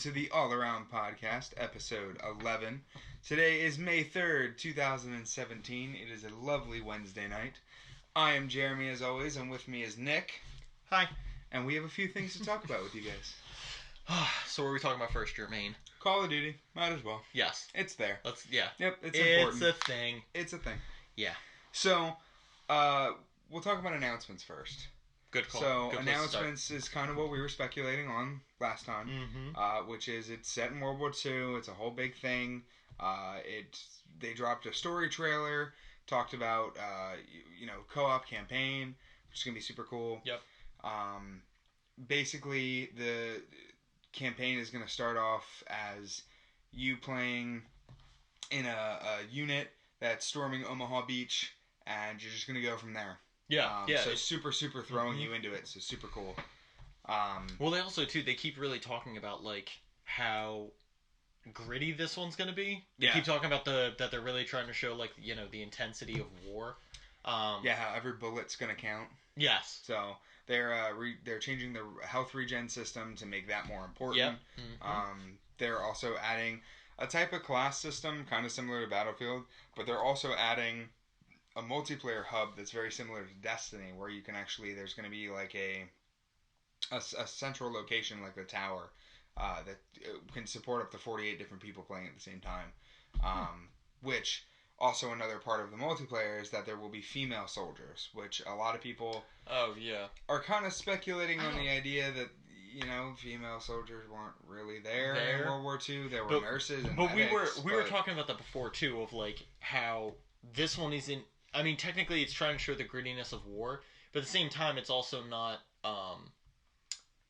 to the All Around Podcast, episode 11. Today is May 3rd, 2017. It is a lovely Wednesday night. I am Jeremy, as always, and with me is Nick. Hi. And we have a few things to talk about with you guys. So what are we talking about first, Jermaine? Call of Duty. Might as well. Yes. It's there. Yeah. Yep, it's important. It's a thing. It's a thing. Yeah. So, we'll talk about announcements first. Good call. So, Good announcements is kind of what we were speculating on last time, which is it's set in World War II. It's a whole big thing. They dropped a story trailer, talked about co-op campaign, which is gonna be super cool. Yep. Basically, the campaign is gonna start off as you playing in a unit that's storming Omaha Beach, and you're just gonna go from there. Yeah, So super throwing you into it. So super cool. Well, they also too. They keep really talking about like how gritty this one's gonna be. They keep talking about that they're really trying to show like the intensity of war. How every bullet's gonna count. Yes. So they're changing the health regen system to make that more important. Yep. They're also adding a type of class system kind of similar to Battlefield, but they're also adding a multiplayer hub that's very similar to Destiny, where you can actually, there's going to be like a central location like the tower that can support up to 48 different people playing at the same time. Which also another part of the multiplayer is that there will be female soldiers, which a lot of people are kind of speculating on the idea that female soldiers weren't really there in World War II. There were nurses and medics, we were talking about that before too, of like how this one isn't. I mean, technically, it's trying to show the grittiness of war, but at the same time, it's also not.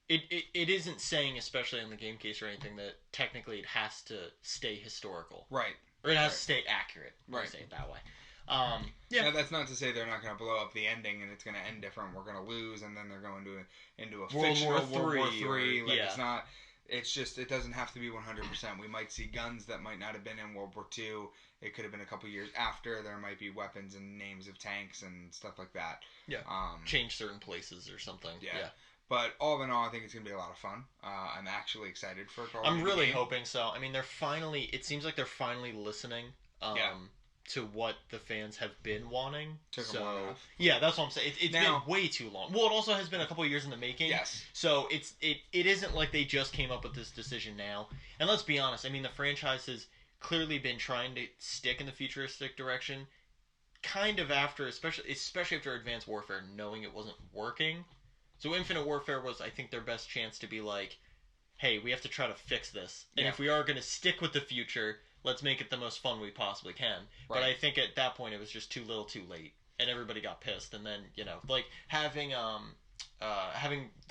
It isn't saying, especially in the game case or anything, that technically it has to stay historical, right? Or it has to stay accurate. Right. Say it that way. Now, that's not to say they're not going to blow up the ending and it's going to end different. We're going to lose, and then they're going into a fictional World War III. It's not. It's just, it doesn't have to be 100%. We might see guns that might not have been in World War II. It could have been a couple years after. There might be weapons and names of tanks and stuff like that. Yeah. Change certain places or something. Yeah. But all in all, I think it's going to be a lot of fun. I'm actually excited for Call of Duty. I'm really hoping so. I mean, it seems like they're finally listening to what the fans have been wanting. Took them long enough. Yeah, that's what I'm saying. It's been way too long. Well, it also has been a couple of years in the making. Yes. So it isn't like they just came up with this decision now. And let's be honest, I mean, the franchise has clearly been trying to stick in the futuristic direction, kind of after, especially after Advanced Warfare, knowing it wasn't working. So Infinite Warfare was, I think, their best chance to be like, hey, we have to try to fix this. And if we are going to stick with the future, let's make it the most fun we possibly can. Right. But I think at that point it was just too little too late. And everybody got pissed. And then, like having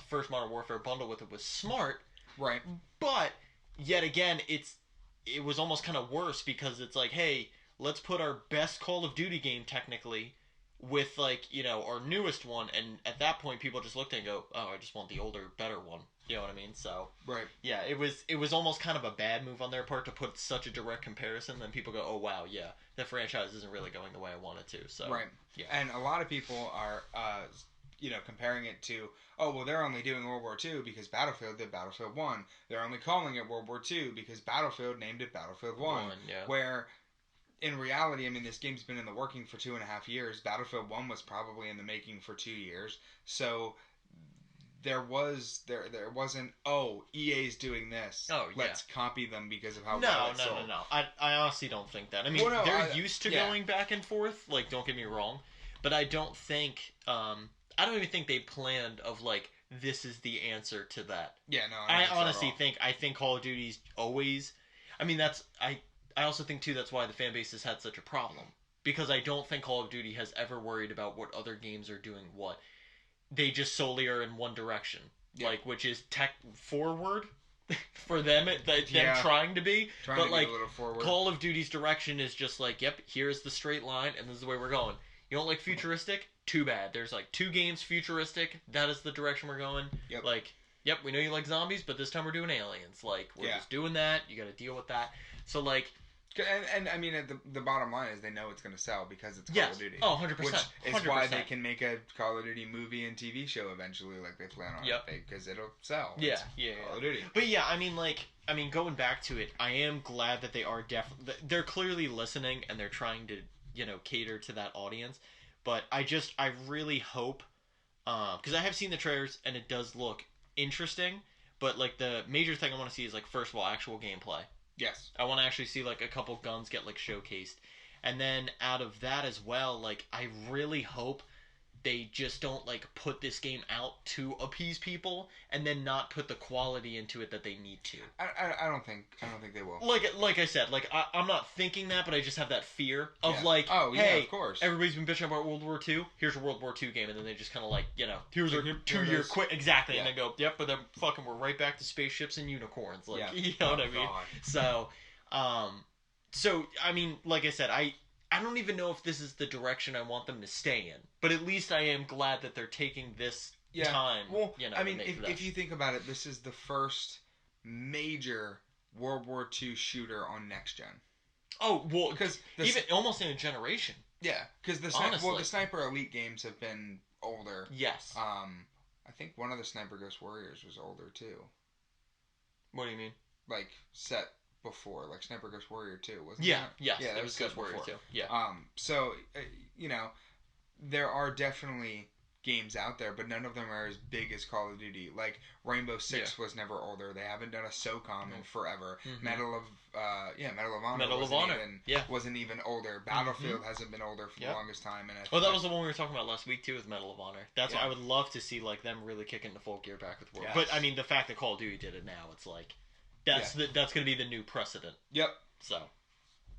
First Modern Warfare bundle with it was smart. Right. But yet again, it was almost kind of worse because it's like, hey, let's put our best Call of Duty game technically with our newest one, and at that point people just looked at it and go, oh, I just want the older, better one. You know what I mean? So right. Yeah, it was almost kind of a bad move on their part to put such a direct comparison. Then people go, oh wow, yeah, the franchise isn't really going the way I want it to. So right. Yeah. And a lot of people are comparing it to, oh well, they're only doing World War II because Battlefield did Battlefield 1. They're only calling it World War II because Battlefield named it Battlefield 1. Where in reality, I mean, this game's been in the working for 2.5 years. Battlefield 1 was probably in the making for 2 years. So there wasn't, EA's doing this. Oh, yeah. Let's copy them because of how well it's sold. No. I honestly don't think that. I mean, they're used to going back and forth. Like, don't get me wrong. But I don't think, I don't even think they planned of, like, this is the answer to that. Yeah, no. I honestly think Call of Duty's always, I mean, I also think, too, that's why the fan base has had such a problem. Because I don't think Call of Duty has ever worried about what other games are doing what. They just solely are in one direction. Yeah. Like, which is tech forward for them, them trying to be. Trying to be a little forward. Call of Duty's direction is just like, yep, here's the straight line, and this is the way we're going. You don't like futuristic? Too bad. There's like 2 games futuristic. That is the direction we're going. Yep. Like, yep, we know you like zombies, but this time we're doing aliens. Like, we're just doing that. You got to deal with that. So, like, And I mean, the bottom line is they know it's going to sell because it's Call Yes. of Duty. Oh, 100%. Which is 100%. why they can make a Call of Duty movie and TV show eventually, like they plan on. Yep. Because it'll sell. Yeah, It's yeah, Call of Duty. But yeah, I mean, going back to it, I am glad that they are they're clearly listening and they're trying to, cater to that audience. But I really hope, because I have seen the trailers and it does look interesting. But like the major thing I want to see is like first of all actual gameplay. Yes. I want to actually see like a couple guns get like showcased. And then out of that as well, like I really hope they just don't like put this game out to appease people and then not put the quality into it that they need to. I don't think they will. Like I said, like I'm not thinking that, but I just have that fear of like, oh yeah, hey, of course. Everybody's been bitching about World War II. Here's a World War II game, and then they just kind of like, here's our Here 2-year it is. quit exactly, Yeah. and then go, yep, but then fucking we're right back to spaceships and unicorns, like Yeah. you know what I mean? God. So I mean, like I said, I don't even know if this is the direction I want them to stay in, but at least I am glad that they're taking this time. Well, I mean, to make if you think about it, this is the first major World War II shooter on next gen. Oh well, Because even almost in a generation. Yeah, because the Sniper Elite games have been older. Yes. I think one of the Sniper Ghost Warriors was older too. What do you mean? Like set before, like Sniper Ghost Warrior 2, wasn't Yeah, that? yes, Yeah, there was Ghost Warrior 2. Yeah. So there are definitely games out there, but none of them are as big as Call of Duty. Like Rainbow Six was never older. They haven't done a SOCOM in forever. Mm-hmm. Medal of Honor wasn't even older. Battlefield hasn't been older for the longest time. And that was the one we were talking about last week too, with Medal of Honor. That's why I would love to see like them really kick into full gear back with World. Yes. But I mean, the fact that Call of Duty did it now, it's like that's going to be the new precedent. Yep. So,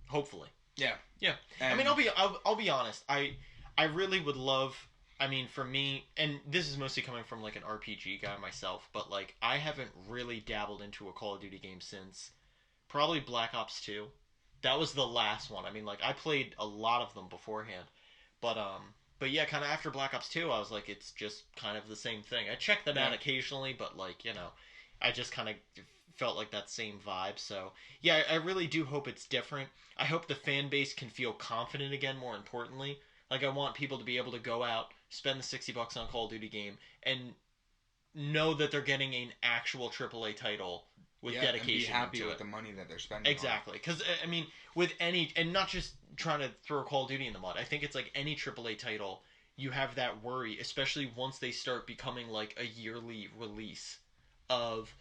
hopefully. Yeah. Yeah. And I mean, I'll be honest. I really would love. I mean, for me, and this is mostly coming from like an RPG guy myself, but like I haven't really dabbled into a Call of Duty game since probably Black Ops 2. That was the last one. I mean, like I played a lot of them beforehand, but yeah, kind of after Black Ops 2, I was like, it's just kind of the same thing. I check them out occasionally, but like I just kind of felt like that same vibe. So yeah, I really do hope it's different. I hope the fan base can feel confident again. More importantly, like I want people to be able to go out, spend the $60 on a Call of Duty game, and know that they're getting an actual AAA title with dedication. And be happy to with it. the money that they're spending. Exactly, because I mean, with any, and not just trying to throw Call of Duty in the mud. I think it's like any AAA title, you have that worry, especially once they start becoming like a yearly release of.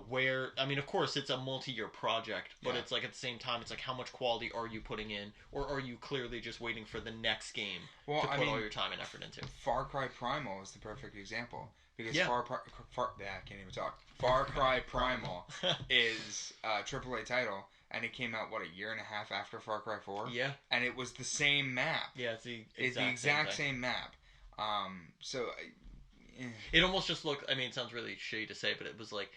Where, I mean, of course, it's a multi-year project, but it's like at the same time, it's like how much quality are you putting in, or are you clearly just waiting for the next game to put all your time and effort into? Far Cry Primal is the perfect example. Because Yeah. I can't even talk. Far Cry Primal is a AAA title, and it came out, a year and a half after Far Cry 4? Yeah. And it was the same map. Yeah, it's the exact same map. It almost just looked, I mean, it sounds really shitty to say, but it was like,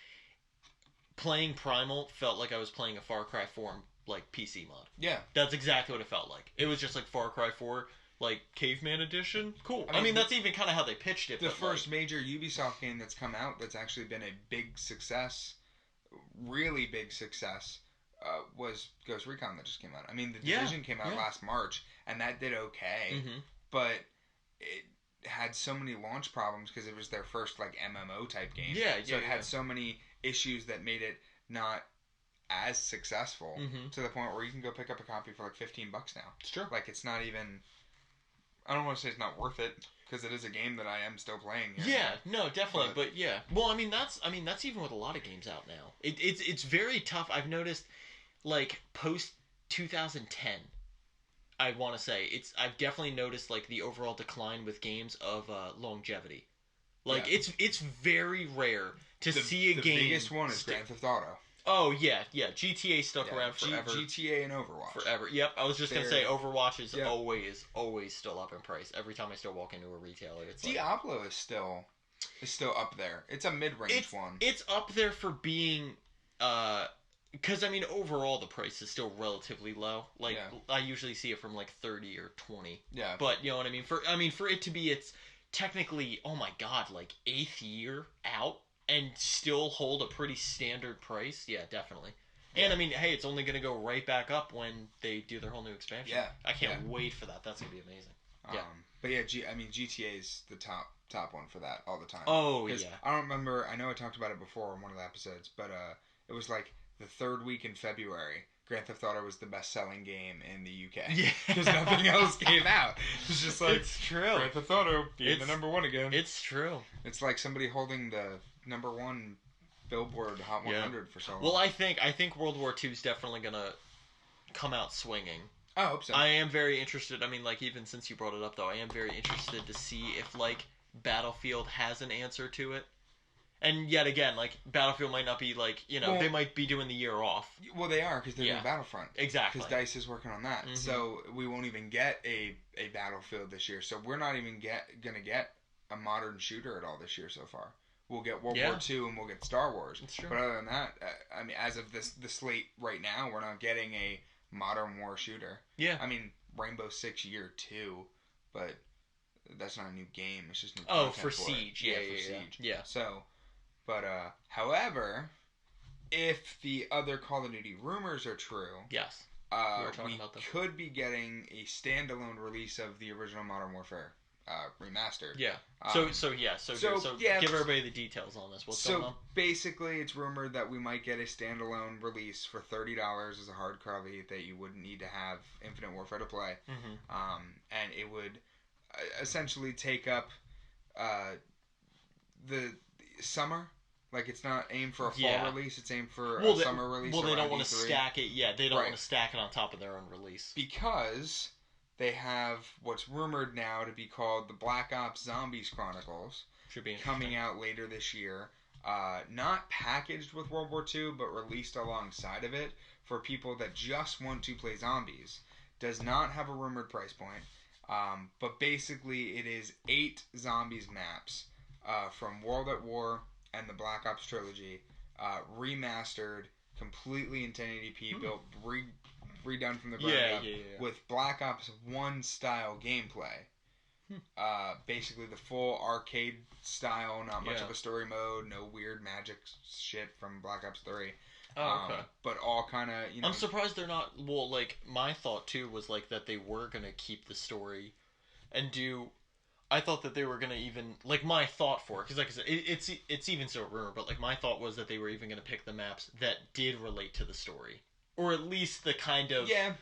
playing Primal felt like I was playing a Far Cry 4 like PC mod. Yeah. That's exactly what it felt like. It was just like Far Cry 4 like Caveman Edition. Cool. I mean that's even kind of how they pitched it. The first major Ubisoft game that's come out that's actually been a big success, really big success, was Ghost Recon that just came out. I mean, The Division came out last March, and that did okay, but it had so many launch problems because it was their first like MMO type game. So it had so many issues that made it not as successful to the point where you can go pick up a copy for like $15 now. It's true. Like it's not even. I don't want to say it's not worth it because it is a game that I am still playing. No, definitely, but yeah. Well, I mean that's even with a lot of games out now. It's very tough. I've noticed, like post 2010. I want to say I've definitely noticed like the overall decline with games of longevity. Like it's very rare to see a game. The biggest one is Grand Theft Auto. Oh yeah. GTA stuck around forever. GTA and Overwatch. Forever. Yep. I was just gonna say Overwatch is always still up in price. Every time I still walk into a retailer, it's Diablo is still up there. It's a mid-range one. It's up there for being because I mean overall the price is still relatively low. Like I usually see it from like 30 or 20. Yeah. But you know what I mean? For it to be it's technically, oh my god, like 8th year out and still hold a pretty standard price. Yeah, definitely. And I mean, hey, it's only going to go right back up when they do their whole new expansion. Yeah. I can't wait for that. That's going to be amazing. Yeah. But yeah, I mean, GTA is the top one for that all the time. Oh, yeah. I don't remember. I know I talked about it before in one of the episodes, but it was like the third week in February. Grand Theft Auto was the best-selling game in the UK. Yeah. Because nothing else came out. It's just like, it's true. Grand Theft Auto being the number one again. It's true. It's like somebody holding the number one Billboard Hot 100 for so long. Well, I think World War II is definitely going to come out swinging. I hope so. I am very interested. I mean, like, even since you brought it up, though, I am very interested to see if, like, Battlefield has an answer to it. And yet again, like, Battlefield might not be, like, you know, they might be doing the year off. Well, they are, because they're doing Battlefront. Exactly. Because DICE is working on that. Mm-hmm. So we won't even get a Battlefield this year. So we're not even going to get a modern shooter at all this year so far. We'll get World War II and we'll get Star Wars. That's true. But other than that, I mean, as of the slate right now, we're not getting a modern war shooter. Yeah. I mean, Rainbow Six Year 2, but that's not a new game. It's just new content for Siege. For Siege. Yeah. So, but, however, if the other Call of Duty rumors are true, yes, we could be getting a standalone release of the original Modern Warfare remastered. Yeah. So give everybody the details on this. What's going on? So basically, it's rumored that we might get a standalone release for $30 as a hard copy that you wouldn't need to have Infinite Warfare to play. Mm-hmm. And it would essentially take up the summer. Like, it's not aimed for a fall release, it's aimed for a summer release. Well, they don't want to stack it. Yeah, they don't want to stack it on top of their own release. Because they have what's rumored now to be called the Black Ops Zombies Chronicles. Should be coming out later this year. Not packaged with World War II, but released alongside of it for people that just want to play zombies. Does not have a rumored price point. But basically, it is 8 zombies maps from World at War and the Black Ops trilogy, remastered, completely in 1080p, built, redone from the ground up, with Black Ops 1 style gameplay. Basically the full arcade style, not much of a story mode, no weird magic shit from Black Ops 3. Oh, okay. But all kind of, you know... I'm surprised they're not... Well, like, my thought, too, was, like, that they were going to keep the story and do... I thought that they were going to even... Like, my thought for it, because, like I said, it's even so rumor, but, like, my thought was that they were even going to pick the maps that did relate to the story. Or at least the kind of... Yeah.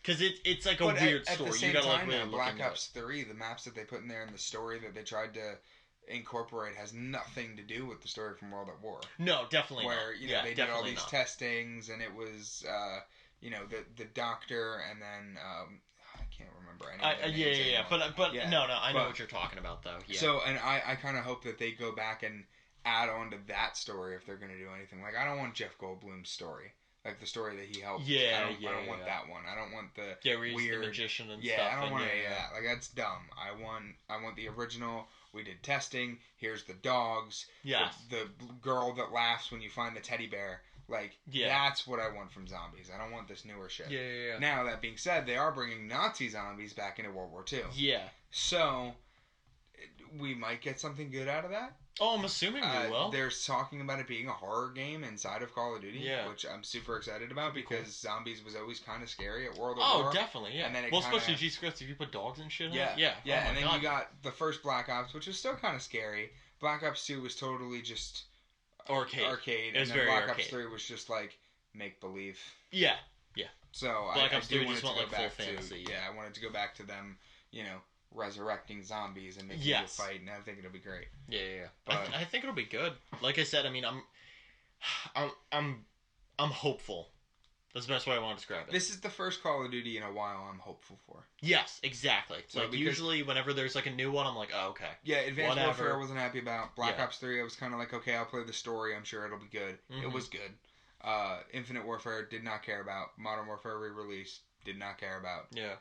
Because it's like a weird story. At the same you gotta, time, like, really Black Ops 3, the maps that they put in there and the story that they tried to incorporate has nothing to do with the story from World at War. No, definitely Where, not. you know, they did all these testings, and it was, you know, the doctor, and then, I can't remember any of their names anymore. But no, I know what you're talking about, though. Yeah. So, and I kind of hope that they go back and add on to that story if they're going to do anything. Like, I don't want Jeff Goldblum's story. Like the story that he helped. I don't want that one. I don't want the weird the magician and stuff. I don't want any of that. Like, that's dumb. I want the original. We did testing. Here's the dogs. Yeah. The girl that laughs when you find the teddy bear. Like, that's what I want from zombies. I don't want this newer shit. Yeah. Now, that being said, they are bringing Nazi zombies back into World War II. Yeah. So, we might get something good out of that. Oh, I'm assuming we will. They're talking about it being a horror game inside of Call of Duty, which I'm super excited about because zombies was always kind of scary at World at War. Oh, definitely, yeah. And then especially G-Scripts, if you put dogs and shit in it. Yeah. And then you got the first Black Ops, which was still kind of scary. Black Ops 2 was totally just arcade. And then Black Ops 3 was just like make-believe. Yeah. So Black Ops 3 wanted just to went go like back full to fantasy. I wanted to go back to them, you know, resurrecting zombies and making you fight, and I think it'll be great. Yeah. But I think it'll be good. Like I said, I mean, I'm hopeful. That's the best way I want to describe it. This is the first Call of Duty in a while I'm hopeful for. Yes, exactly. So like usually whenever there's like a new one, I'm like, oh, okay. Yeah, Advanced Warfare I wasn't happy about. Black Ops 3, I was kind of like, okay, I'll play the story. I'm sure it'll be good. Mm-hmm. It was good. Infinite Warfare, did not care about. Modern Warfare re-release, did not care about. Yeah.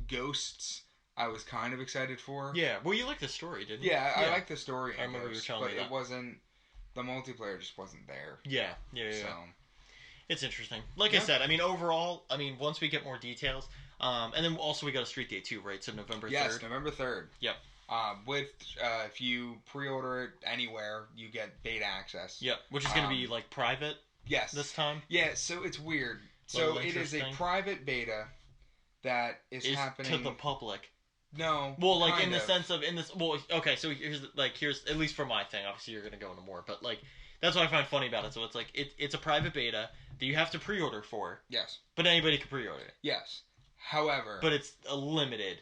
Ghosts, I was kind of excited for. Yeah, well, you liked the story, didn't you? Yeah, I liked the story. I remember you were telling me that. But it wasn't. The multiplayer just wasn't there. Yeah. So. It's interesting. Like I said, I mean, overall, once we get more details, and then also we got a Street Date 2, right? So November 3rd. Yes, November 3rd. Yep. If you pre-order it anywhere, you get beta access. Yep, which is going to be like private. Yes. this time. Yeah, so it's weird. Little So it is a interesting. private beta that is happening to the public. No. Well, like kind in the of. sense of in this. Well, okay. So here's at least for my thing. Obviously, you're gonna go into more, but like that's what I find funny about it. So it's like it's a private beta that you have to pre-order for, Yes. but anybody can pre-order it. Yes. However, But it's limited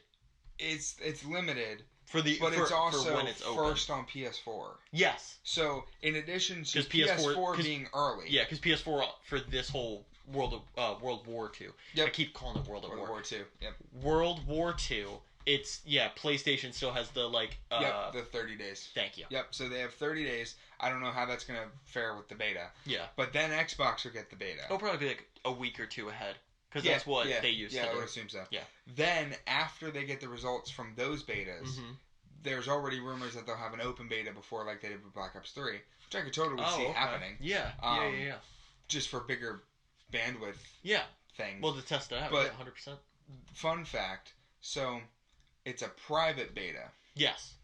it's limited, for the but for, it's also for when it's open. first on PS4. Yes. So in addition to 'Cause PS4 PS4 being early, Yeah, because PS4 for this whole World War II. Yep. I keep calling it World of World War. War II. Yep. World War II. It's PlayStation still has the like. Yep. The 30 days. Thank you. Yep. So they have 30 days. I don't know how that's gonna fare with the beta. Yeah. But then Xbox will get the beta. It'll probably be like a week or two ahead. Because that's what they used to do. Yeah, I would assume so. Yeah. Then, after they get the results from those betas, Mm-hmm. there's already rumors that they'll have an open beta before, like they did with Black Ops 3, which I could totally see happening. Yeah. Yeah. Just for bigger bandwidth Yeah. things. Well, to test it out, But- 100%. Fun fact, so it's a private beta. Yes.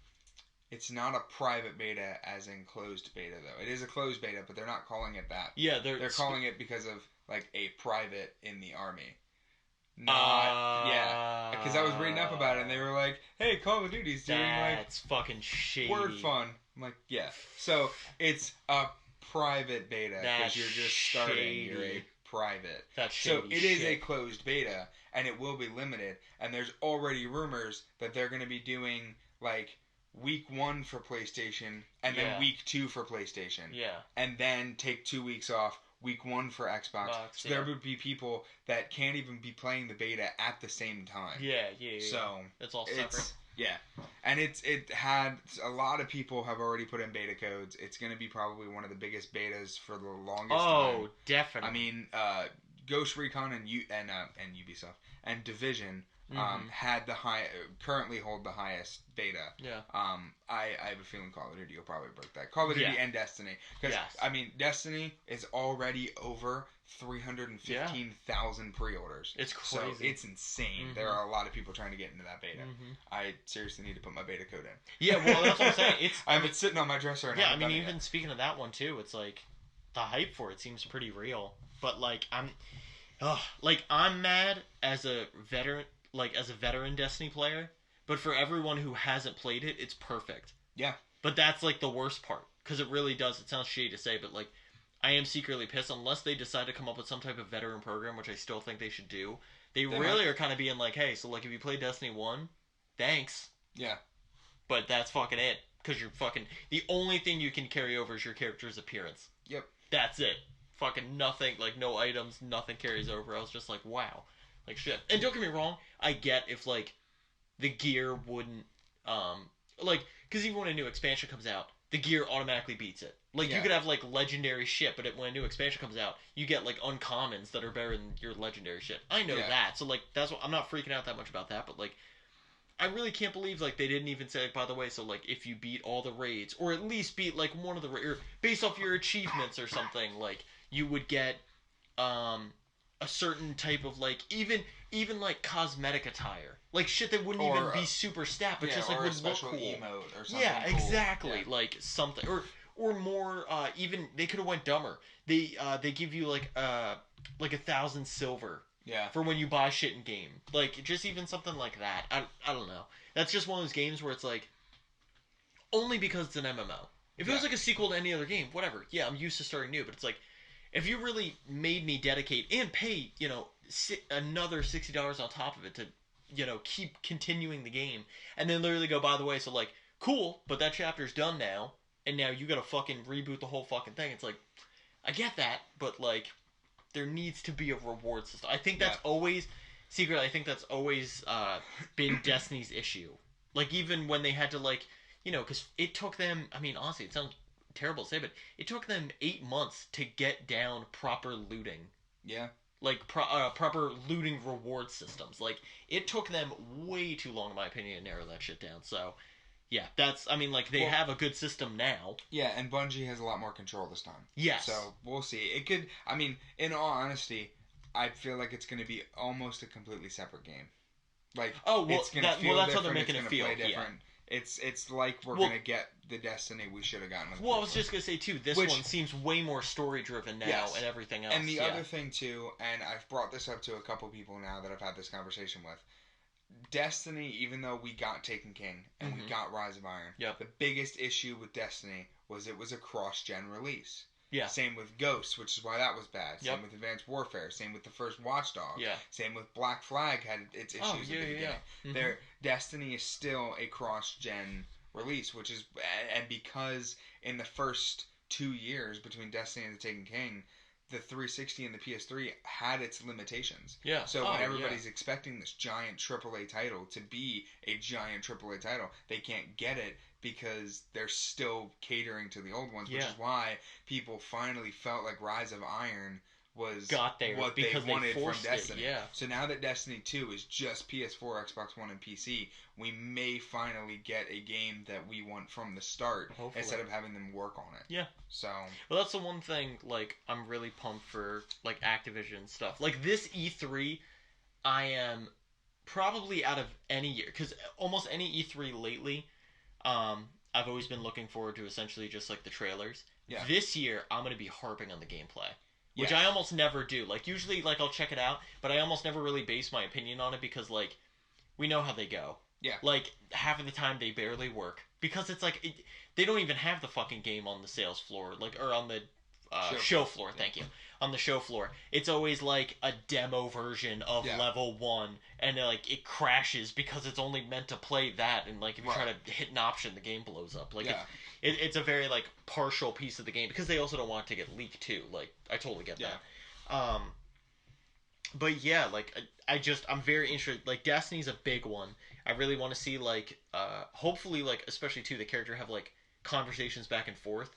It's not a private beta as in closed beta, though. It is a closed beta, but they're not calling it that. Yeah, They're calling it because of, like, a private in the army. Yeah. Because I was reading up about it, and they were like, hey, Call of Duty's doing, like, that's fucking shady. word fun. I'm like, yeah. So, it's a private beta, That's because you're just starting. You're a shady. private. That's shady. So, it is a closed beta, and it will be limited, and there's already rumors that they're going to be doing, like, week 1 for PlayStation, and then week 2 for PlayStation. Yeah. And then take 2 weeks off, week 1 for Xbox. So there would be people that can't even be playing the beta at the same time. Yeah. So it's all separate. And it had a lot of people have already put in beta codes. It's going to be probably one of the biggest betas for the longest time. Oh, definitely. I mean, Ghost Recon and Ubisoft and Division had currently hold the highest beta. Yeah. I have a feeling Call of Duty will probably break that. Call of Duty and Destiny, because I mean, Destiny is already over 315,000 pre-orders. It's crazy. So it's insane. There are a lot of people trying to get into that beta. I seriously need to put my beta code in. Yeah, well, that's what I'm saying. I have it sitting on my dresser. And I mean, even speaking of that one too, it's like the hype for it seems pretty real. But like I'm mad as a veteran. As a veteran Destiny player, but for everyone who hasn't played it, it's perfect. Yeah. But that's like the worst part, because it really does. It sounds shitty to say, but like, I am secretly pissed unless they decide to come up with some type of veteran program, which I still think they should do. They really are kind of being like, hey, so like if you play Destiny 1, thanks. Yeah. But that's fucking it, because you're fucking the only thing you can carry over is your character's appearance. Yep. That's it. Fucking nothing, like no items, nothing carries over. I was just like, wow. Like, shit. And don't get me wrong, I get if, like, the gear wouldn't, because even when a new expansion comes out, the gear automatically beats it. Like, you could have, like, legendary shit, but when a new expansion comes out, you get, like, uncommons that are better than your legendary shit. I know that, so, like, that's what, I'm not freaking out that much about that, but, like, I really can't believe, like, they didn't even say, like, by the way, so, like, if you beat all the raids, or at least beat, like, one of the raids, or based off your achievements or something, like, you would get, a certain type of, like, even like cosmetic attire, like shit that wouldn't even be super stat, but just like would look cool. Emote or something. Yeah, cool. exactly. Yeah. Like something, or more. Even they could have went dumber. They give you like 1,000 silver. Yeah. For when you buy shit in game, like just even something like that. I don't know. That's just one of those games where it's like, only because it's an MMO. If it was like a sequel to any other game, whatever. Yeah, I'm used to starting new, but it's like, if you really made me dedicate and pay, another $60 on top of it to, keep continuing the game, and then literally go, by the way, so like, cool, but that chapter's done now, and now you gotta fucking reboot the whole fucking thing. It's like, I get that, but like, there needs to be a reward system. I think that's always, secretly, I think that's always been Destiny's issue. Like, even when they had to, like, because it took them, I mean, honestly, it sounds terrible to say, but it took them 8 months to get down proper looting. Yeah. Like, proper looting reward systems. Like, it took them way too long, in my opinion, to narrow that shit down. So, yeah, that's, I mean, like, they have a good system now. Yeah, and Bungie has a lot more control this time. Yes. So, we'll see. It could, I mean, in all honesty, I feel like it's going to be almost a completely separate game. Like, oh, well, it's going to feel that's different. how they're making it feel. Play different. It's like we're gonna get the Destiny we should have gotten. Well, I was just gonna say too. This one seems way more story driven now, and everything else. And the other thing too, and I've brought this up to a couple people now that I've had this conversation with. Destiny, even though we got Taken King and we got Rise of Iron, the biggest issue with Destiny was it was a cross-gen release. Yeah. Same with Ghosts, which is why that was bad. Same with Advanced Warfare. Same with the first Watch Dogs. Yeah. Same with Black Flag had its issues at the beginning. Their Destiny is still a cross-gen release, which is, and because in the first 2 years between Destiny and the Taken King, the 360 and the PS3 had its limitations. Yeah. So when everybody's expecting this giant AAA title to be a giant AAA title, they can't get it because they're still catering to the old ones, which is why people finally felt like Rise of Iron was what they wanted from Destiny. So now that Destiny 2 is just PS4, Xbox One, and PC, we may finally get a game that we want from the start instead of having them work on it. Yeah. So. Well, that's the one thing, like, I'm really pumped for, like, Activision stuff. Like, this E3, I am probably out of any year, because almost any E3 lately, I've always been looking forward to essentially just, like, the trailers. Yeah. This year, I'm going to be harping on the gameplay. Which I almost never do. Like, usually, like, I'll check it out, but I almost never really base my opinion on it because, like, we know how they go. Yeah. Like, half of the time they barely work. Because it's like, they don't even have the fucking game on the sales floor, like, or on the show floor, thank you. On the show floor. It's always, like, a demo version of level 1, and, like, it crashes because it's only meant to play that, and, like, if you try to hit an option, the game blows up. Like, it's a very, like, partial piece of the game, because they also don't want it to get leaked, too. Like, I totally get that. But, yeah, like, I'm very interested. Like, Destiny's a big one. I really want to see, like, hopefully, like, especially, too, the character have, like, conversations back and forth.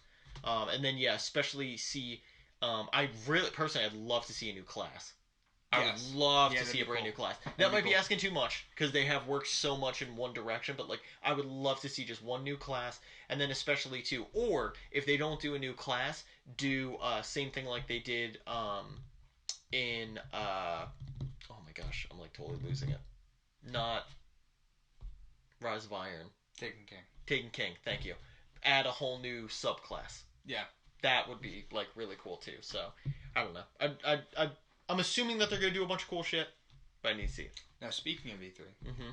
And then, especially see... I really, personally, I'd love to see a new class. I would love to see a brand new class. That might be asking too much, because they have worked so much in one direction, but, like, I would love to see just one new class, and then especially, too, or, if they don't do a new class, do, same thing like they did, in, oh my gosh, I'm, like, totally losing it. Not Rise of Iron. Taken King, thank you. Add a whole new subclass. Yeah. That would be, like, really cool, too. So, I don't know. I'm assuming that they're going to do a bunch of cool shit, but I need to see it. Now, speaking of E3,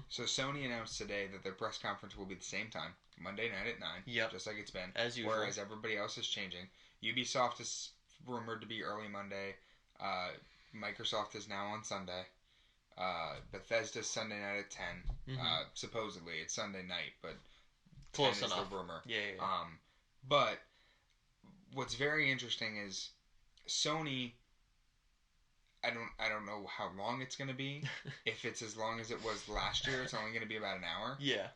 so Sony announced today that their press conference will be the same time, Monday night at 9, just like it's been. As usual. Whereas everybody else is changing. Ubisoft is rumored to be early Monday. Microsoft is now on Sunday. Bethesda's Sunday night at 10. Supposedly, it's Sunday night, but close enough. Is the rumor. Yeah. But... what's very interesting is Sony, I don't know how long it's going to be. If it's as long as it was last year, it's only going to be about an hour. Yeah.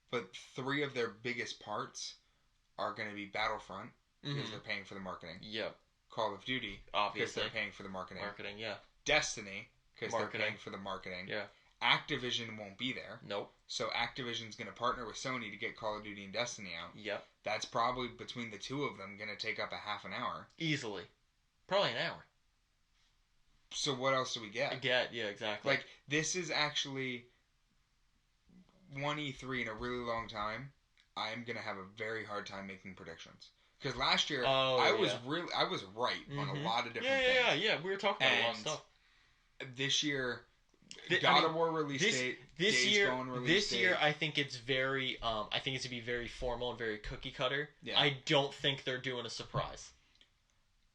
But 3 of their biggest parts are going to be Battlefront, because they're paying for the marketing. Yep. Call of Duty, because they're paying for the marketing. Destiny, because they're paying for the marketing. Yeah. Activision won't be there. Nope. So Activision's going to partner with Sony to get Call of Duty and Destiny out. Yep. That's probably, between the two of them, going to take up a half an hour. Easily. Probably an hour. So what else do we get? Yeah, exactly. Like, this is actually one E3 in a really long time. I'm going to have a very hard time making predictions. Because last year, I was right on a lot of different things. Yeah. We were talking about a lot of stuff. This year... God of War release date. This year, I think it's very. I think it's to be very formal and very cookie cutter. Yeah. I don't think they're doing a surprise.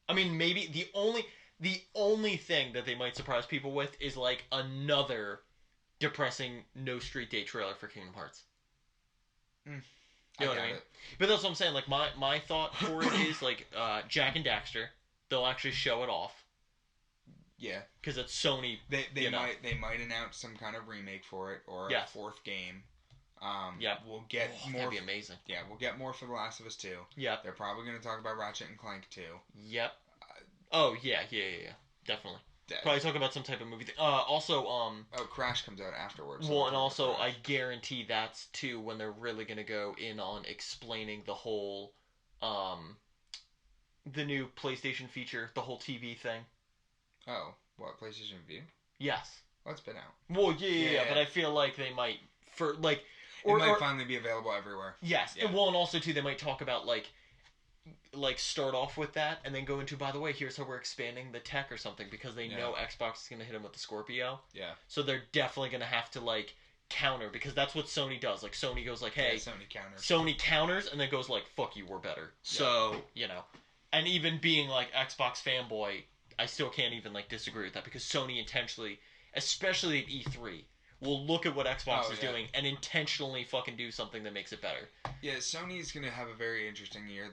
I mean, maybe the only thing that they might surprise people with is like another depressing No Street Date trailer for Kingdom Hearts. You know what I mean? But that's what I'm saying. Like my thought for it is like Jak and Daxter. They'll actually show it off. Yeah, because it's Sony. They might announce some kind of remake for it or a 4th game. We'll get more. That'd be amazing. Yeah, we'll get more for The Last of Us 2. Yeah, they're probably going to talk about Ratchet and Clank 2. Yep. Yeah, definitely. Probably talk about some type of movie. Also, Crash comes out afterwards. Well, and also I guarantee that's too when they're really going to go in on explaining the whole, the new PlayStation feature, the whole TV thing. Oh, what, PlayStation View? Yes. Well, it's been out. Well, yeah, but I feel like they might, for, like... It might finally be available everywhere. Yes. Yeah. And also too, they might talk about like start off with that and then go into, by the way, here's how we're expanding the tech or something, because they know Xbox is going to hit them with the Scorpio. Yeah. So they're definitely going to have to like counter, because that's what Sony does. Like Sony goes like, hey, Sony counters and then goes like, fuck you, we're better. So, and even being like Xbox fanboy, I still can't even like disagree with that, because Sony intentionally, especially at E3, will look at what Xbox is doing and intentionally fucking do something that makes it better. Yeah, Sony's going to have a very interesting year.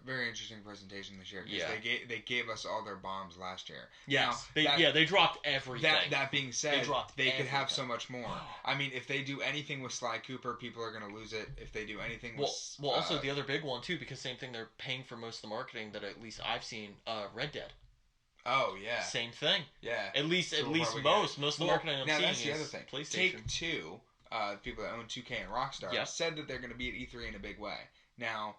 Very interesting presentation this year, because they gave us all their bombs last year. Yes, they dropped everything. That being said, they could have so much more. I mean, if they do anything with Sly Cooper, people are going to lose it. If they do anything with... Well, also the other big one, too, because same thing, they're paying for most of the marketing that at least I've seen, Red Dead. Oh, yeah. Same thing. Yeah. At least most of the marketing I'm seeing that's the is other thing. PlayStation. Take-Two, people that own 2K and Rockstar, said that they're going to be at E3 in a big way. Now...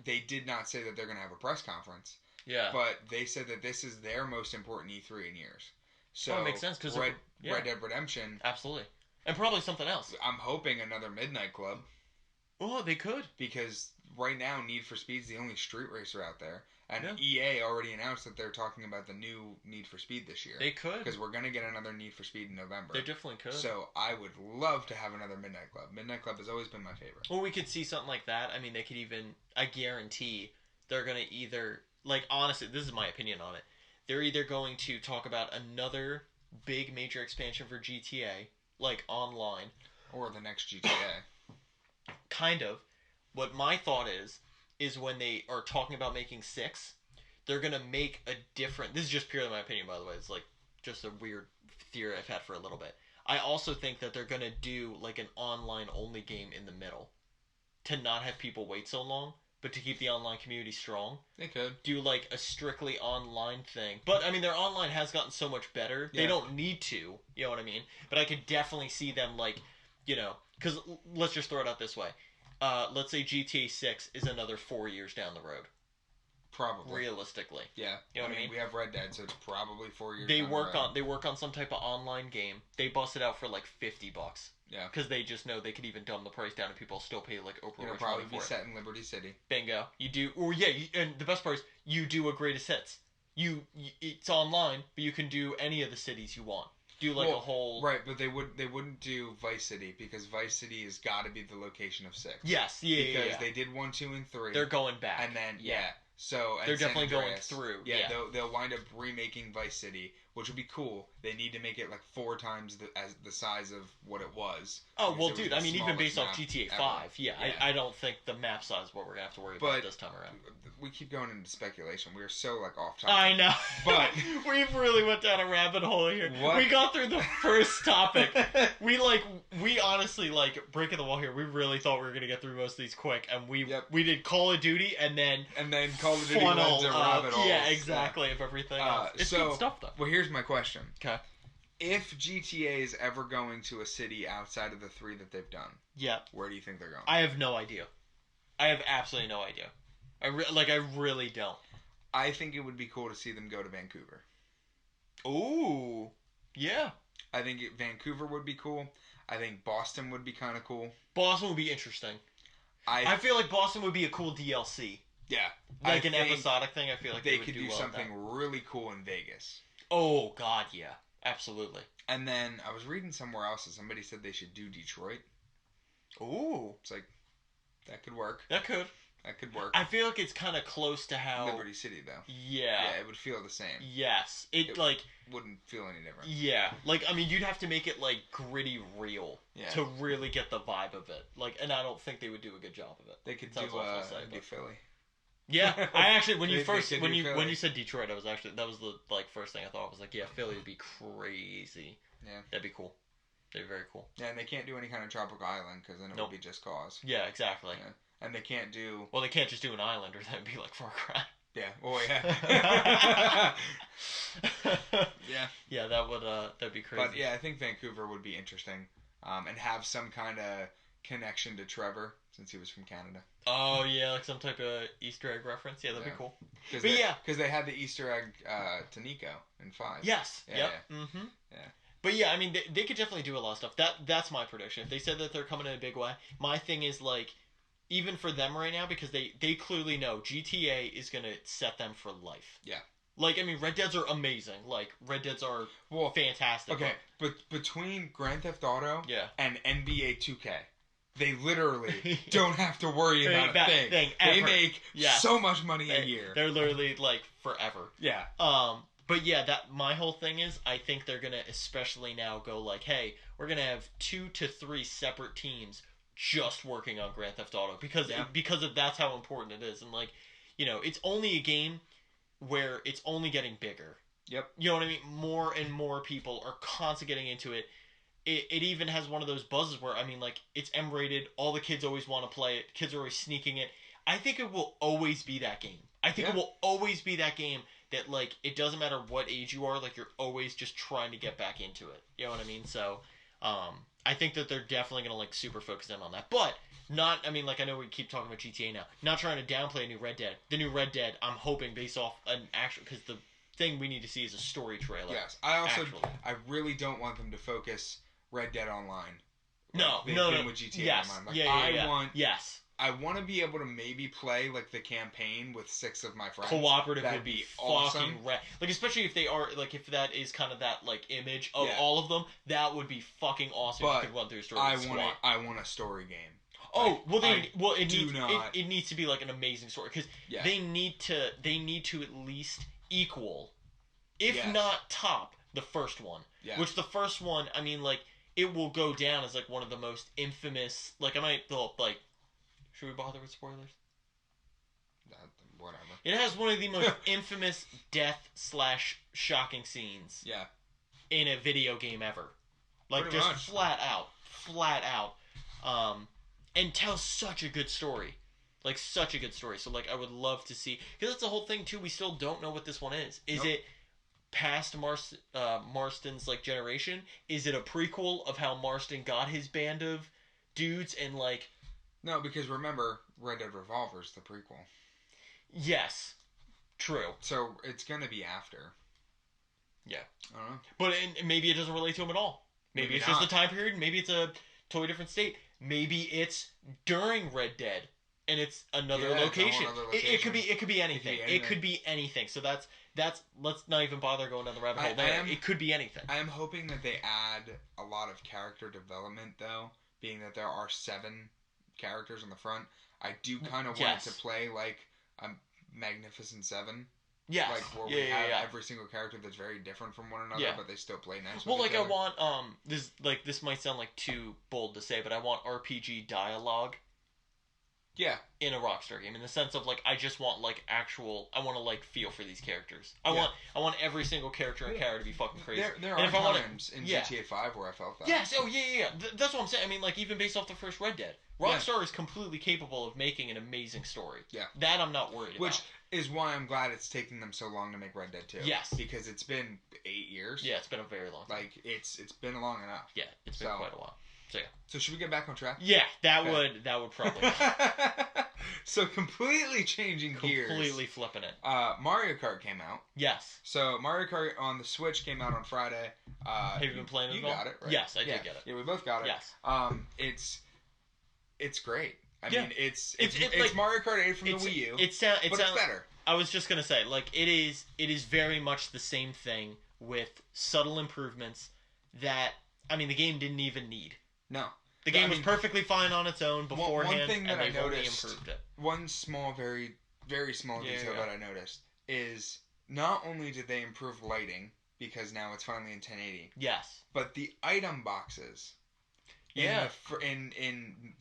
They did not say that they're going to have a press conference. Yeah. But they said that this is their most important E3 in years. So it makes sense, because Red Dead Redemption. Absolutely. And probably something else. I'm hoping another Midnight Club. Oh, they could. Because right now, Need for Speed's the only street racer out there. And EA already announced that they're talking about the new Need for Speed this year. They could. Because we're going to get another Need for Speed in November. They definitely could. So I would love to have another Midnight Club. Midnight Club has always been my favorite. Well, we could see something like that. I mean, they could even... I guarantee they're going to either... Like, honestly, this is my opinion on it. They're either going to talk about another big major expansion for GTA, like online. Or the next GTA. Kind of. What my thought is when they are talking about making 6, they're going to make a different... This is just purely my opinion, by the way. It's like just a weird theory I've had for a little bit. I also think that they're going to do like an online-only game in the middle to not have people wait so long, but to keep the online community strong. They could. Do like a strictly online thing. But, I mean, their online has gotten so much better. Yeah. They don't need to, you know what I mean? But I could definitely see them like, because let's just throw it out this way. Let's say GTA 6 is another 4 years down the road. Probably. Realistically. Yeah. You know what I mean? We have Red Dead, so it's probably 4 years They work on some type of online game. They bust it out for like $50. Yeah. Because they just know they could even dumb the price down and people still pay like over It'll probably be set in Liberty City. Bingo. You do, and the best part is you do a greatest hits. It's online, but you can do any of the cities you want. Do like a whole... Right, but they wouldn't do Vice City, because Vice City has got to be the location of 6. Yes, because they did 1, 2, and 3. They're going back. And then, so... They're definitely going through. Yeah, they'll wind up remaking Vice City, which would be cool. They need to make it like 4 times the size of what it was. Oh, well, dude, I mean, even based off GTA 5, I don't think the map size is what we're going to have to worry about this time around. We keep going into speculation. We're so, like, off topic. I know. But... we really went down a rabbit hole here. What? We got through the first topic. We honestly, like, breaking the wall here, we really thought we were going to get through most of these quick, and we did Call of Duty, and then Call of Duty went to rabbit holes. Yeah, exactly, of everything else. It's good stuff, though. Well, here's my question. Okay. If GTA is ever going to a city outside of the 3 that they've done, where do you think they're going? I have no idea. I have absolutely no idea. I really don't. I think it would be cool to see them go to Vancouver. Ooh. Yeah. I think Vancouver would be cool. I think Boston would be kind of cool. Boston would be interesting. I feel like Boston would be a cool DLC. Yeah. Like an episodic thing, I feel like they could do something really cool in Vegas. Oh, God, yeah. Absolutely. And then I was reading somewhere else that somebody said they should do Detroit. Ooh. It's like, that could work. That could work. I feel like it's kind of close to how... Liberty City, though. Yeah. Yeah, it would feel the same. Yes. It wouldn't feel any different. Yeah. Like, I mean, you'd have to make it, like, gritty real to really get the vibe of it. Like, and I don't think they would do a good job of it. They could do Philly. Yeah, I actually when you said Detroit, that was the like first thing I thought. I was like, yeah, Philly would be crazy. Yeah, that'd be cool. That'd be very cool. Yeah, and they can't do any kind of tropical island because then it would be Just Cause. Yeah, exactly. Yeah. And they can't do. Well, they can't just do an island, or that'd be like Far Cry. Yeah. Oh yeah. Yeah. Yeah, that'd be crazy. But yeah, I think Vancouver would be interesting, and have some kind of connection to Trevor since he was from Canada. Oh yeah, like some type of Easter egg reference. Yeah, that'd be cool. Because they had the Easter egg to Nico in 5. Yes. Yeah. Mm-hmm. Yeah. But yeah, I mean, they could definitely do a lot of stuff. That's my prediction. If they said that they're coming in a big way, my thing is like, even for them right now, because they clearly know GTA is gonna set them for life. Yeah. Like, I mean, Red Deads are amazing. Like, Red Deads are fantastic. Okay, but between Grand Theft Auto Yeah. and NBA 2K, they literally don't have to worry about a thing. They make so much money a year. They're literally like forever. Yeah. But yeah, that my whole thing is, I think they're gonna especially now go like, hey, we're gonna have 2 to 3 separate teams just working on Grand Theft Auto because of that's how important it is, and like, you know, it's only a game where it's only getting bigger. Yep. You know what I mean? More and more people are constantly getting into it. It even has one of those buzzes where, I mean, like, it's M-rated. All the kids always want to play it. Kids are always sneaking it. I think it will always be that game. I think it will always be that game that, like, it doesn't matter what age you are. Like, you're always just trying to get back into it. You know what I mean? So, I think that they're definitely going to, like, super focus in on that. But not, I mean, like, I know we keep talking about GTA now. Not trying to downplay a new Red Dead. The new Red Dead, I'm hoping, based off an actual, because the thing we need to see is a story trailer. Yes. I really don't want them to focus Red Dead Online. No. With GTA Online. Like, I want to be able to maybe play, like, the campaign with 6 of my friends. Cooperative would be awesome. Fucking rad. Like, especially if they are, like, if that is kind of that, like, image of all of them, that would be fucking awesome if you could run through a story. I want a story game. Oh, well, it needs to be, like, an amazing story, because they need to at least equal, if not top, the first one. Yeah. Which the first one, I mean, like, it will go down as, like, one of the most infamous, like, I might, like, should we bother with spoilers? Whatever. It has one of the most infamous death/shocking scenes. Yeah. In a video game ever. Like, pretty just much. flat out. And tells such a good story. Like, such a good story. So, like, I would love to see, because that's the whole thing, too. We still don't know what this one is. Is it past Marston's, like, generation? Is it a prequel of how Marston got his band of dudes and, like... No, because remember, Red Dead Revolver's the prequel. Yes. True. So, it's gonna be after. Yeah. I don't know. But maybe it doesn't relate to him at all. Maybe it's just a time period. Maybe it's a totally different state. Maybe it's during Red Dead, and it's another location. It could be anything. It could be anything. So that's let's not even bother going down the rabbit hole there. It could be anything. I am hoping that they add a lot of character development, though, being that there are 7 characters on the front. I do kind of want it to play like a Magnificent 7. Yes. Like, where we have every single character that's very different from one another, but they still play nice with each other. I want, this might sound like too bold to say, but I want RPG dialogue. Yeah. In a Rockstar game, in the sense of, like, I just want, like, I want to, like, feel for these characters. I want every single character and character to be fucking crazy. There are times in GTA 5 where I felt that. Yes, that's what I'm saying. I mean, like, even based off the first Red Dead, Rockstar is completely capable of making an amazing story. Yeah. That I'm not worried about. Which is why I'm glad it's taking them so long to make Red Dead 2. Yes. Because it's been 8 years. Yeah, it's been a very long time. Like, it's been long enough. Yeah, it's been quite a while. So, yeah. So, should we get back on track? Yeah, that would probably. So, completely changing gears. Completely flipping it. Mario Kart came out. Yes. So, Mario Kart on the Switch came out on Friday. Have you been playing it? You got it, right? Yes, I did get it. Yeah, we both got it. Yes. It's great. I mean, it's like, Mario Kart 8 from the Wii U. But it's better. I was just gonna say, like, it is very much the same thing with subtle improvements that, I mean, the game didn't even need. No. The game was perfectly fine on its own beforehand, one thing that and they've I only noticed, improved it. One small, very, very small detail that I noticed is not only did they improve lighting, because now it's finally in 1080. Yes. But the item boxes. Yeah. In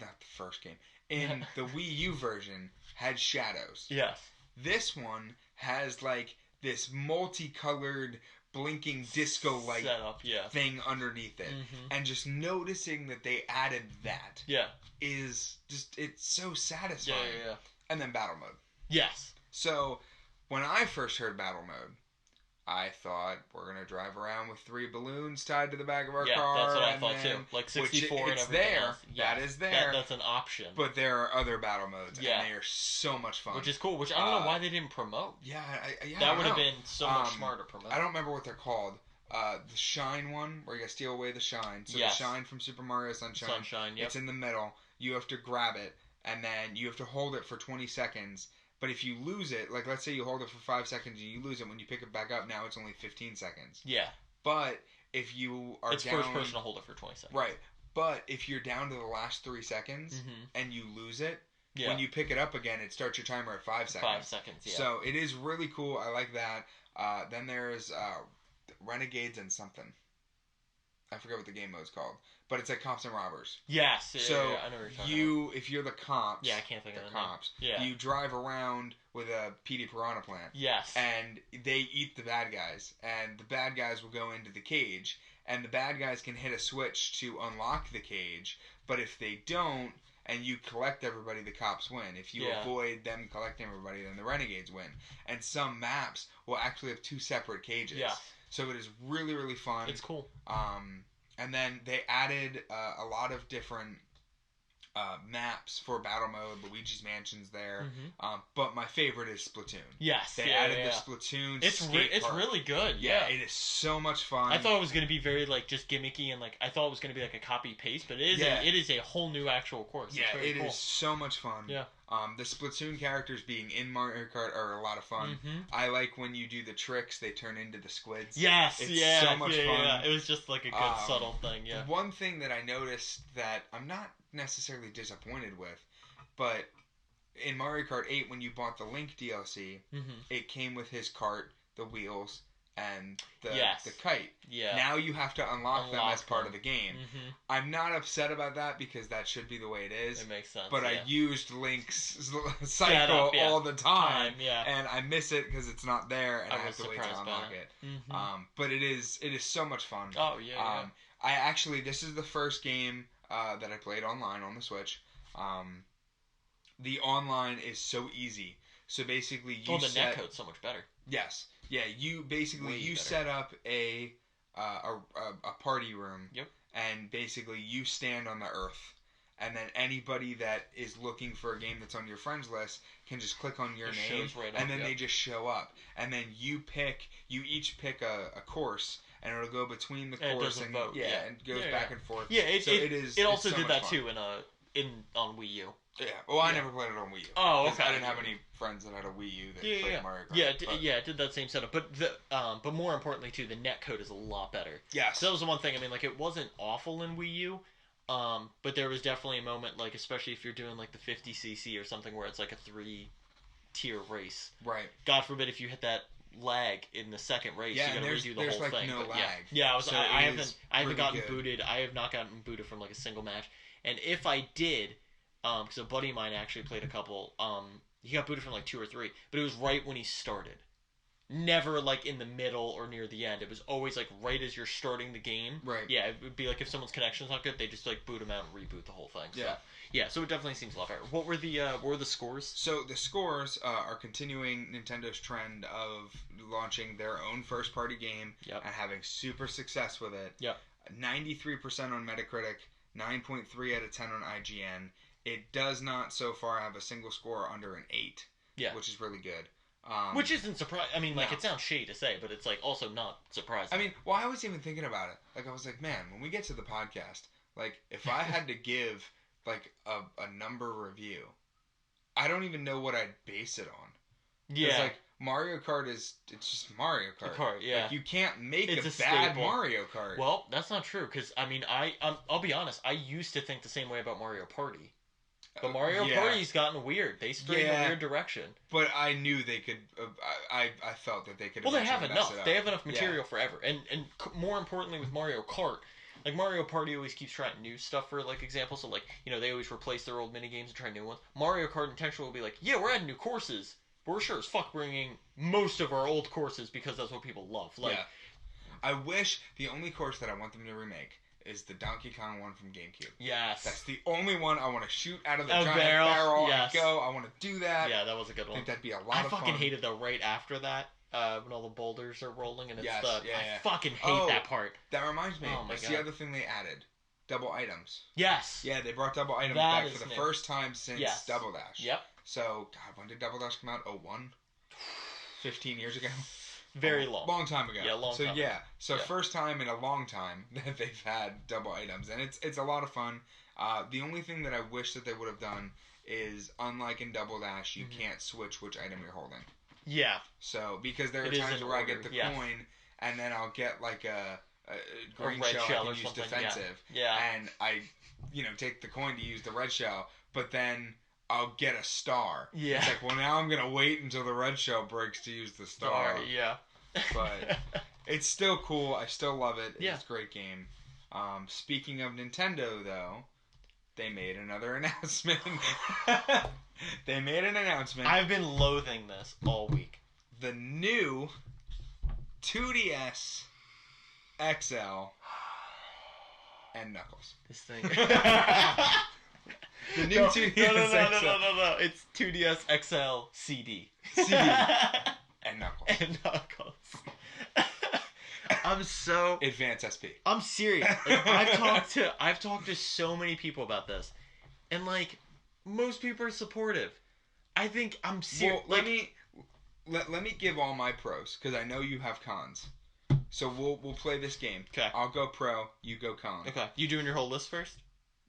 not the first game. In the Wii U version, had shadows. Yes. This one has, like, this multicolored blinking disco light thing underneath it. Mm-hmm. And just noticing that they added that is just, it's so satisfying. Yeah. And then battle mode. Yes. So, when I first heard battle mode, I thought, we're going to drive around with 3 balloons tied to the back of our car. Yeah, that's what I thought too. Like 64 and everything there. else. Yeah, that is there. That's an option. But there are other battle modes, and they are so much fun. Which is cool, which I don't know why they didn't promote. Yeah, that would have been so much smarter to promote. I don't remember what they're called, the shine one, where you gotta steal away the shine. So Yes. the shine from Super Mario Sunshine. Sunshine, yep. It's in the middle. You have to grab it, and then you have to hold it for 20 seconds. But if you lose it, like let's say you hold it for 5 seconds and you lose it, when you pick it back up, now it's only 15 seconds. Yeah. But if you are it's down... first person to hold it for 20 seconds. Right. But if you're down to the last 3 seconds and you lose it, when you pick it up again, it starts your timer at 5 seconds. 5 seconds, yeah. So it is really cool. I like that. Then there's Renegades and something. I forget what the game mode's called. But it's like Cops and Robbers. Yes. So I know what you're talking about. If you're the cops... Yeah, I can't think of the cops. Name. Yeah. You drive around with a PD Piranha plant. Yes. And they eat the bad guys. And the bad guys will go into the cage. And the bad guys can hit a switch to unlock the cage. But if they don't, and you collect everybody, the cops win. If you avoid them collecting everybody, then the Renegades win. And some maps will actually have 2 separate cages. Yeah. So it is really, really fun. It's cool. And then they added a lot of different maps for battle mode. Luigi's Mansion's there. But my favorite is Splatoon. Yes. They added the Splatoon It's really good. Yeah. It is so much fun. I thought it was going to be very like just gimmicky and like I thought it was going to be like a copy paste, but it is a whole new actual course. Yeah, it is so much fun. Yeah. The Splatoon characters being in Mario Kart are a lot of fun. I like when you do the tricks, they turn into the squids. Yes, it's so much fun. Yeah. It was just like a good subtle thing, yeah. One thing that I noticed that I'm not necessarily disappointed with, but in Mario Kart 8, when you bought the Link DLC, it came with his cart, the wheels, and the kite. Yeah. Now you have to unlock them as part of the game. I'm not upset about that because that should be the way it is. It makes sense. But I used Link's cycle all the time, yeah. and I miss it because it's not there, and I have to wait to unlock it. But it is so much fun. Oh yeah. I actually, this is the first game that I played online on the Switch. The online is so easy. So basically, you the netcode's so much better. Yes. Yeah, you basically set up a party room. Yep. And basically you stand on the earth, and then anybody that is looking for a game that's on your friends list can just click on your name, and then they just show up. And then you each pick a course, and it'll go between the course and vote. And goes back and forth. Yeah, it also so did that fun. too on Wii U. Yeah, well, I never played it on Wii U. Oh, okay. I didn't have any friends that had a Wii U that played Mario Kart. It did that same setup. But more importantly, too, the netcode is a lot better. Yes. So that was the one thing. I mean, like, it wasn't awful in Wii U, but there was definitely a moment, like, especially if you're doing, like, the 50cc or something where it's, like, a 3-tier race. Right. God forbid if you hit that lag in the second race, you gotta redo the whole thing. No lag. Yeah, I haven't gotten booted. I have not gotten booted from, like, a single match. And if I did... because a buddy of mine actually played a couple. He got booted from like 2 or 3, but it was right when he started. Never like in the middle or near the end. It was always like right as you're starting the game. Right. Yeah, it would be like if someone's connection's not good, they just like boot them out and reboot the whole thing. So, yeah. So it definitely seems a lot better. What were the scores? So the scores are continuing Nintendo's trend of launching their own first party game and having super success with it. Yep. 93% on Metacritic, 9.3 out of 10 on IGN. It does not so far have a single score under an 8. Yeah. Which is really good. Which isn't surprising. I mean, like, it sounds shady to say, but it's, like, also not surprising. I mean, well, I was even thinking about it. Like, I was like, man, when we get to the podcast, like, if I had to give, like, a number review, I don't even know what I'd base it on. Yeah. It's like, Mario Kart it's just Mario Kart. Like, you can't make a bad Mario Kart. Well, that's not true, because, I mean, I'll be honest, I used to think the same way about Mario Party. But Mario Party's gotten weird. They strayed in a weird direction. But I knew they could. I felt that they could. Well, they have enough. They have enough material forever. And more importantly, with Mario Kart, like Mario Party always keeps trying new stuff for like example. So like they always replace their old mini games and try new ones. Mario Kart intentionally will be like, yeah, we're adding new courses, but we're sure as fuck bringing most of our old courses because that's what people love. Like, I wish the only course that I want them to remake is the Donkey Kong one from GameCube. Yes. That's the only one I want to shoot out of the giant barrel and go. I want to do that. Yeah, that was a good one. I think that'd be a lot of fun. I fucking hated though right after that, when all the boulders are rolling and it's I fucking hate that part. That reminds me. That's the other thing they added. Double items. Yes. Yeah, they brought double items back for the first time since Double Dash. Yep. So, God, when did Double Dash come out? 01? 15 years ago? Very long. Long time ago. Yeah, long time ago. So Yeah. first time in a long time that they've had double items, and it's a lot of fun. The only thing that I wish that they would have done is, unlike in Double Dash, you can't switch which item you're holding. Yeah. So, because there are It is times in where I order, get the yeah. coin, and then I'll get like a green red shell shell I or can use something, defensive. Yeah. And I, take the coin to use the red shell, but then I'll get a star. Yeah. It's like, well, now I'm going to wait until the red shell breaks to use the star. Yeah. But it's still cool. I still love it. Yeah. It's a great game. Speaking of Nintendo, though, they made another announcement. They made an announcement. I've been loathing this all week. The new 2DS XL and Knuckles. This thing. The new 2DS XL. No. It's 2DS XL CD. CD. And Knuckles. And Knuckles. Advanced SP. I'm serious. Like, I've talked to so many people about this, and like most people are supportive. I think I'm serious. Well, let me give all my pros, because I know you have cons. So we'll play this game. Okay. I'll go pro. You go con. Okay. You doing your whole list first?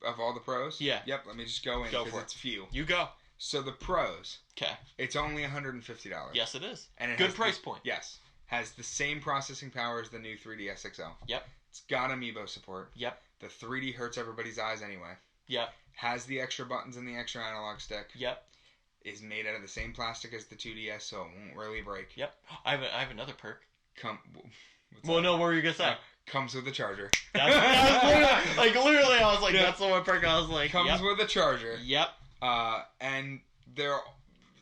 Of all the pros? Yeah. Yep. Let me just go in, because it's few. You go. So the pros. Okay. It's only $150. Yes, it is. And it good has price point. Yes. Has the same processing power as the new 3DS XL. Yep. It's got amiibo support. Yep. The 3D hurts everybody's eyes anyway. Yep. Has the extra buttons and the extra analog stick. Yep. Is made out of the same plastic as the 2DS, so it won't really break. Yep. I have another perk. Well, no, what were you gonna say? Comes with a charger. That's literally, I was like, Yeah. that's the one perk I was like, Comes yep. with a charger. Yep. And they're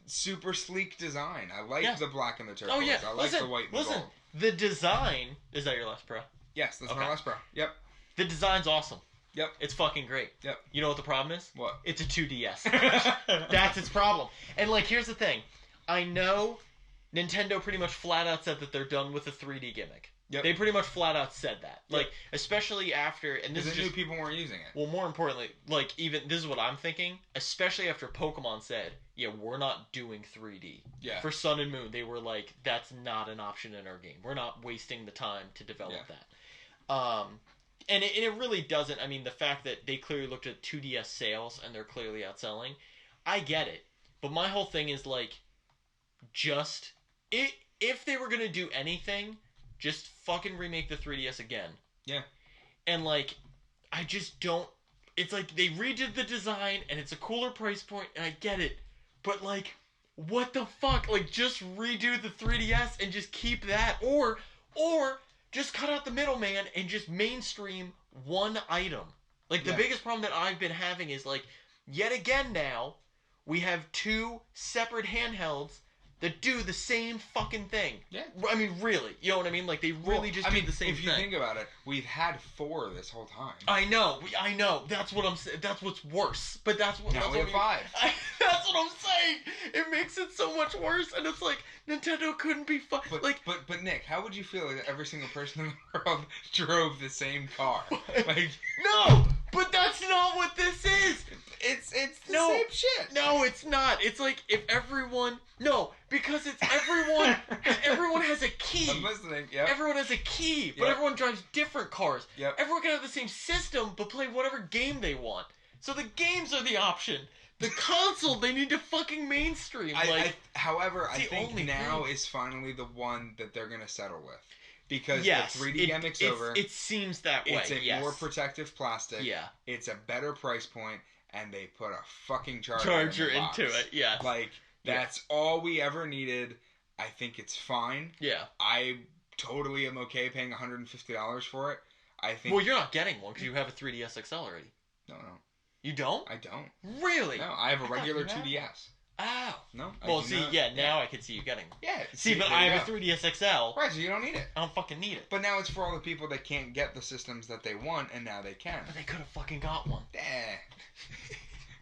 super sleek design. I like the black and the turquoise. Oh yeah. I like the white and the gold. The design, is that your last pro? Yes, that's Okay. my last pro. Yep. The design's awesome. Yep. It's fucking great. Yep. You know what the problem is? What? It's a 2DS. That's its problem. And like, here's the thing. I know Nintendo pretty much flat out said that they're done with the 3D gimmick. Yep. They pretty much flat out said that. Like, especially after, and this is Because just, new people weren't using it. well, more importantly, like, even, this is what I'm thinking, especially after Pokemon said, yeah, we're not doing 3D. Yeah. For Sun and Moon, they were like, that's not an option in our game. We're not wasting the time to develop that. And it really doesn't, I mean, the fact that they clearly looked at 2DS sales and they're clearly outselling, I get it. But my whole thing is, like, just, if they were going to do anything, just fucking remake the 3DS again. Yeah. And, like, I just don't, it's like, they redid the design, and it's a cooler price point, and I get it. But, like, what the fuck? Like, just redo the 3DS and just keep that. Or just cut out the middleman and just mainstream one item. Like, the biggest problem that I've been having is, like, yet again now, we have two separate handhelds that do the same fucking thing. Yeah. I mean, really. You know what I mean? Like, they really do the same thing. If you think about it, we've had 4 this whole time. I know. That's what I'm saying. That's what's worse. But that's what... Now we have 5. That's what I'm saying. It makes it so much worse. And it's like, Nintendo couldn't be... But Nick, how would you feel if every single person in the world drove the same car? Like... No! But that's not what this is! It's the same shit. No, it's not. It's like if everyone... No, because it's everyone... everyone has a key. I'm listening, yep. Everyone has a key, but everyone drives different cars. Yep. Everyone can have the same system, but play whatever game they want. So the games are the option. The console, they need to fucking mainstream. However, I think now is finally the one that they're going to settle with. Because the 3D gimmick's over. It seems that way, It's a more protective plastic. Yeah. It's a better price point, and they put a fucking charger into it, yes. Like, that's all we ever needed. I think it's fine. Yeah. I totally am okay paying $150 for it. I think... Well, you're not getting one, because you have a 3DS XL already. No. You don't? I don't. Really? No, I have a regular 2DS. Oh. No, well, see, now I can see you getting one. Yeah. See, but I have a 3DS XL. Right, so you don't need it. I don't fucking need it. But now it's for all the people that can't get the systems that they want, and now they can. But they could have fucking got one.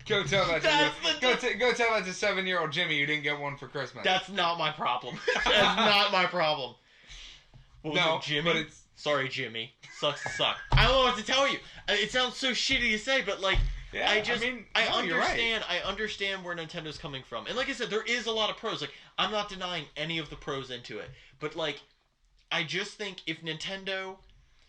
Go tell that to go tell that to 7-year-old Jimmy you didn't get one for Christmas. That's not my problem. That's not my problem. What was it, Jimmy? But it's... Sorry, Jimmy. Sucks to suck. I don't know what to tell you. It sounds so shitty to say, but like, Yeah, you're right. I understand where Nintendo's coming from. And like I said, there is a lot of pros. Like, I'm not denying any of the pros into it. But, like, I just think if Nintendo...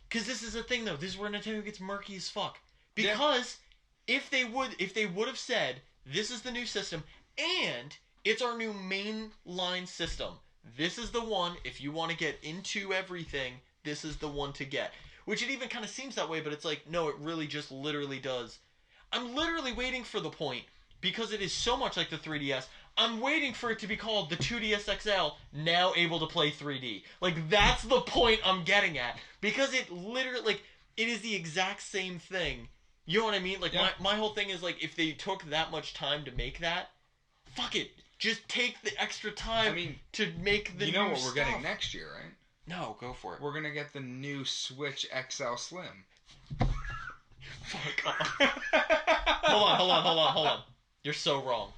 Because this is the thing, though. This is where Nintendo gets murky as fuck. Because if they would have said, this is the new system, and it's our new mainline system, this is the one, if you want to get into everything, this is the one to get. Which it even kind of seems that way, but it's like, no, it really just literally does. I'm literally waiting for the point, because it is so much like the 3DS, I'm waiting for it to be called the 2DS XL, now able to play 3D. Like, that's the point I'm getting at. Because it literally, like, it is the exact same thing. You know what I mean? Like, my whole thing is, like, if they took that much time to make that, fuck it. Just take the extra time to make the new stuff. You know what we're getting next year, right? No, go for it. We're gonna get the new Switch XL Slim. Fuck off. Hold on. You're so wrong.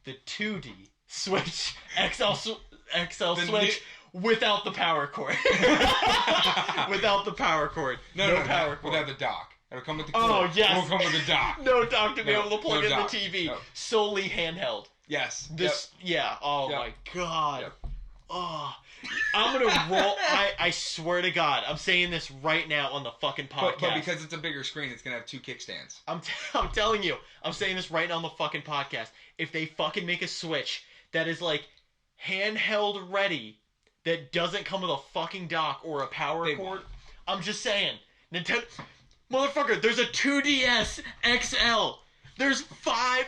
The 2D Switch XL Switch without the power cord. Without the power cord. No power cord. Without the dock. It'll come with the cord. Oh, yes. It'll come with the dock. No dock to be able to plug in the TV. No. Solely handheld. Yes. Yeah. Oh, my God. Yep. Oh. I'm gonna roll. I swear to God, I'm saying this right now on the fucking podcast. But because it's a bigger screen, it's gonna have 2 kickstands. I'm telling you, I'm saying this right now on the fucking podcast. If they fucking make a Switch that is like handheld ready, that doesn't come with a fucking dock or a power cord, won't. I'm just saying, Nintendo, motherfucker, there's a 2DS XL. There's five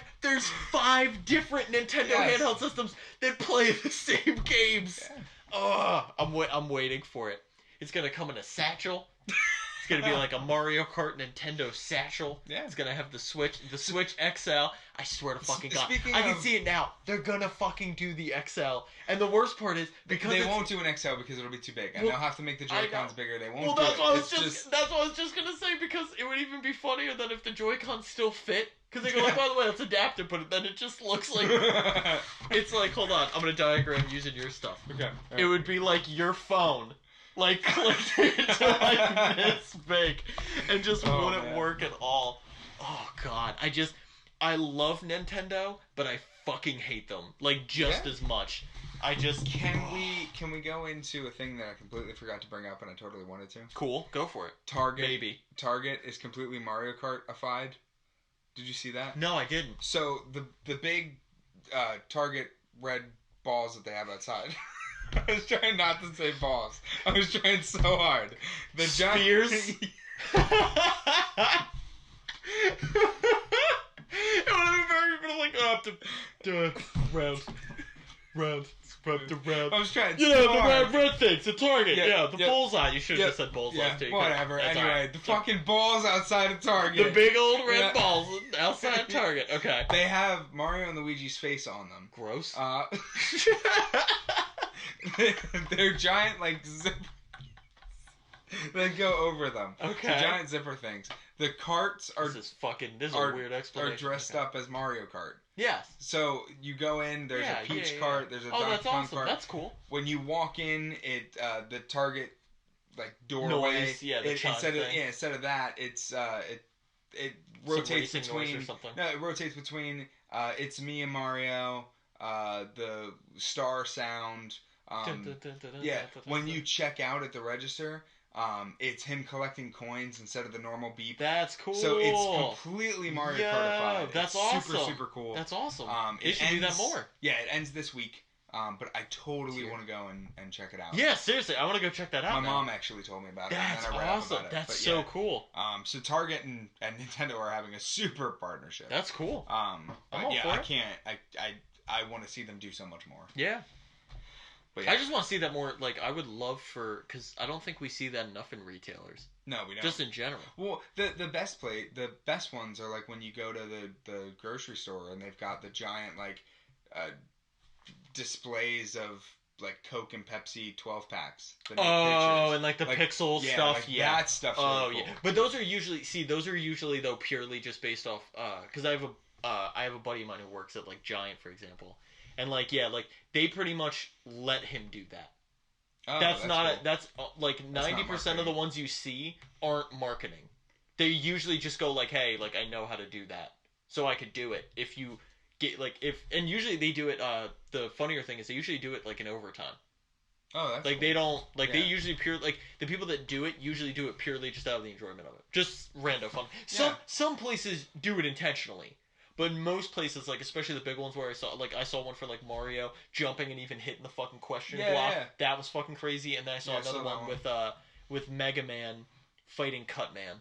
different Nintendo handheld systems that play the same games. Yeah. Oh, I'm waiting for it. It's gonna come in a satchel. It's gonna be like a Mario Kart Nintendo satchel. Yeah. It's gonna have the Switch XL. I swear to fucking God, I can see it now. They're gonna fucking do the XL, and the worst part is because they won't do an XL because it'll be too big, and they'll have to make the Joy-Cons bigger. They won't. That's what I was just gonna say, because it would even be funnier than if the Joy-Cons still fit. Because they go like, by the way, it's adaptive, but then it just looks like... It's like, hold on, I'm going to diagram using your stuff. Okay. Right. It would be like your phone. Like, clicked into like this big. And just wouldn't work at all. Oh, God. I love Nintendo, but I fucking hate them. Like, just as much. I just... Can we go into a thing that I completely forgot to bring up and I totally wanted to? Cool. Go for it. Target. Maybe. Target is completely Mario Kart-ified. Did you see that? No, I didn't. So the big Target red balls that they have outside. I was trying not to say balls. I was trying so hard. The Spears. It would have been very like round. I was trying. You know, the red things, the target. Yeah, the bullseye. You should have just said bullseye too. Whatever. Anyway, the fucking balls outside of Target. The big old red balls outside Target. Okay. They have Mario and Luigi's face on them. Gross. They're giant, like, zip. They go over them. Okay. The giant zipper things. The carts are... This is a weird explanation. Are dressed up as Mario Kart. Yes. So you go in, there's a Peach cart, there's a Donkey Kong cart. That's cool. When you walk in, the Target, like, doorway... Noise, the chime thing. Instead of that, it's, it rotates between... No, it rotates between, It's Me and Mario, the star sound... when you check out at the register, it's him collecting coins instead of the normal beep. That's cool. So it's completely Mario Kart-ified. That's awesome. Super cool. That's awesome. It should do that more. Yeah, it ends this week. But I totally want to go and check it out. Yeah, seriously, I want to go check that out. My mom actually told me about it. That's and I read awesome. Up about it. That's so cool. So Target and Nintendo are having a super partnership. That's cool. But yeah, I can't. I want to see them do so much more. Yeah. But yeah. I just want to see that more. Like, I would love because I don't think we see that enough in retailers. No, we don't. Just in general. Well, the best ones are like when you go to the grocery store and they've got the giant like displays of like Coke and Pepsi 12 packs. And like the pixel stuff. Like that stuff's really cool. But those are usually though purely just based off because I have a buddy of mine who works at like Giant, for example. And like they pretty much let him do that. Oh, that's cool. That's like 90% of the ones you see aren't marketing. they usually just go like, hey, like I know how to do that, so I could do it. If you get like and usually they do it. The funnier thing is they usually do it like in overtime. Oh, that's like cool. they don't like Yeah. they usually like the people that do it usually do it purely just out of the enjoyment of it, just random fun. Yeah. Some places do it intentionally. But in most places, like especially the big ones where I saw one for like Mario jumping and even hitting the fucking question block. Yeah. That was fucking crazy. And then I saw another one with Mega Man fighting Cutman,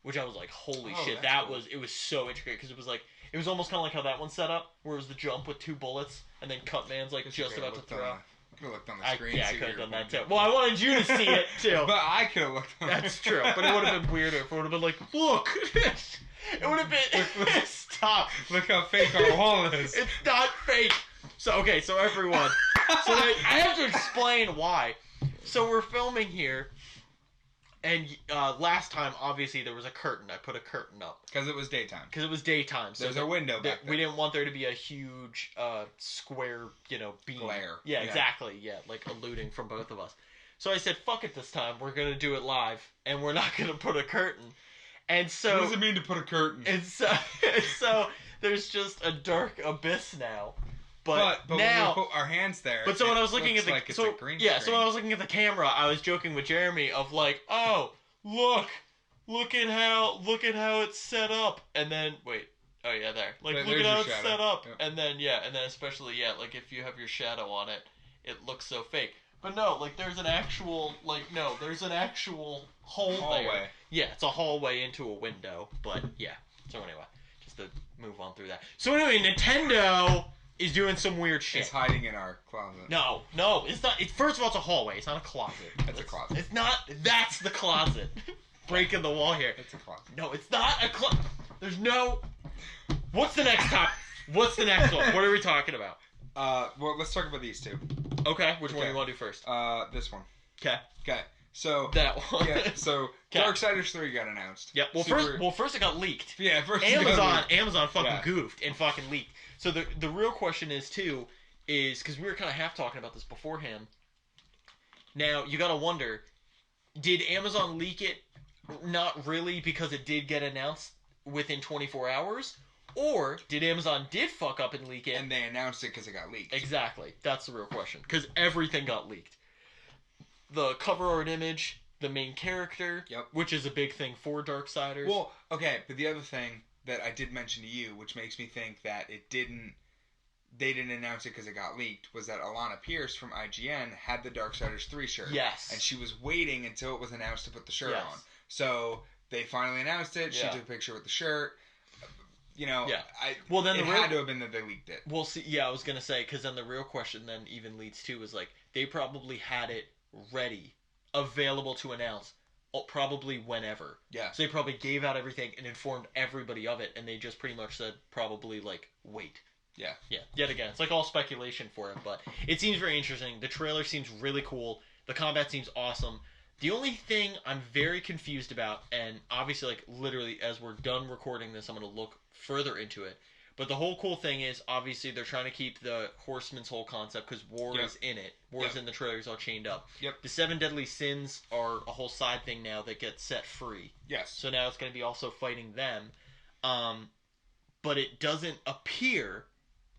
which I was like, holy shit, that's cool. it was so intricate because it was almost kind of like how that one's set up, where it was the jump with 2 bullets and then Cutman's like just about to throw. Could have looked on the screen. I could have done that too. Well, I wanted you to see it too. But I could have looked on That's true. But it would have been weirder if it would have been like, look. It would have been. Stop. Look how fake our wall is. It's not fake. So everyone. So I have to explain why. So we're filming here, and last time obviously there was a curtain. I put a curtain up because it was daytime. So there's a window back there. We didn't want there to be a huge square, beam. Glare. Yeah, exactly. Yeah, like eluding from both of us. So I said, fuck it this time. We're going to do it live, and we're not going to put a curtain. And so... What does it mean to put a curtain? And so there's just a dark abyss now. But now... when we put our hands there, but so when I was looking at the... like it's so, a green yeah, screen. so when I was looking at the camera, I was joking with Jeremy of like, oh, look at how it's set up. And then, wait. Oh, yeah, there. Like, look at how it's set up. Yep. And then especially, like, if you have your shadow on it, it looks so fake. But no, like, there's an actual hole hallway there. Yeah, it's a hallway into a window. But, yeah. So, anyway, just to move on through that. So, anyway, Nintendo is doing some weird shit. It's hiding in our closet. No, it's not. First of all, it's a hallway. It's not a closet. It's a closet. It's not. That's the closet. Breaking the wall here. It's a closet. No, it's not a closet. There's no... What's the next topic? What's the next one? What are we talking about? Well, let's talk about these two. Okay, which one do you want to do first? This one. Okay. So that one. Yeah. So Darksiders 3 got announced. Yep. Well, first it got leaked. Yeah. First Amazon fucking goofed and fucking leaked. So the real question is because we were kind of half talking about this beforehand. Now you gotta wonder, did Amazon leak it? Not really, because it did get announced within 24 hours. Or did Amazon fuck up and leak it? And they announced it because it got leaked. Exactly. That's the real question. Because everything got leaked. The cover art image, the main character, which is a big thing for Darksiders. Well, okay, but the other thing that I did mention to you, which makes me think that they didn't announce it because it got leaked, was that Alana Pierce from IGN had the Darksiders 3 shirt. Yes. And she was waiting until it was announced to put the shirt on. So they finally announced it. She took a picture with the shirt. It had to have been that they leaked it. Well, see, yeah, I was going to say, because then the real question then even leads to was like, they probably had it ready, available to announce, probably whenever. Yeah. So they probably gave out everything and informed everybody of it, and they just pretty much said, probably, like, wait. Yeah. Yeah, yet again, it's like all speculation for it, but it seems very interesting. The trailer seems really cool. The combat seems awesome. The only thing I'm very confused about, and obviously, like, literally, as we're done recording this, I'm going to look further into it. But the whole cool thing is, obviously, they're trying to keep the Horseman's whole concept, because War is in it. War is in the trailers all chained up. Yep. The 7 Deadly Sins are a whole side thing now that gets set free. Yes. So now it's going to be also fighting them. But it doesn't appear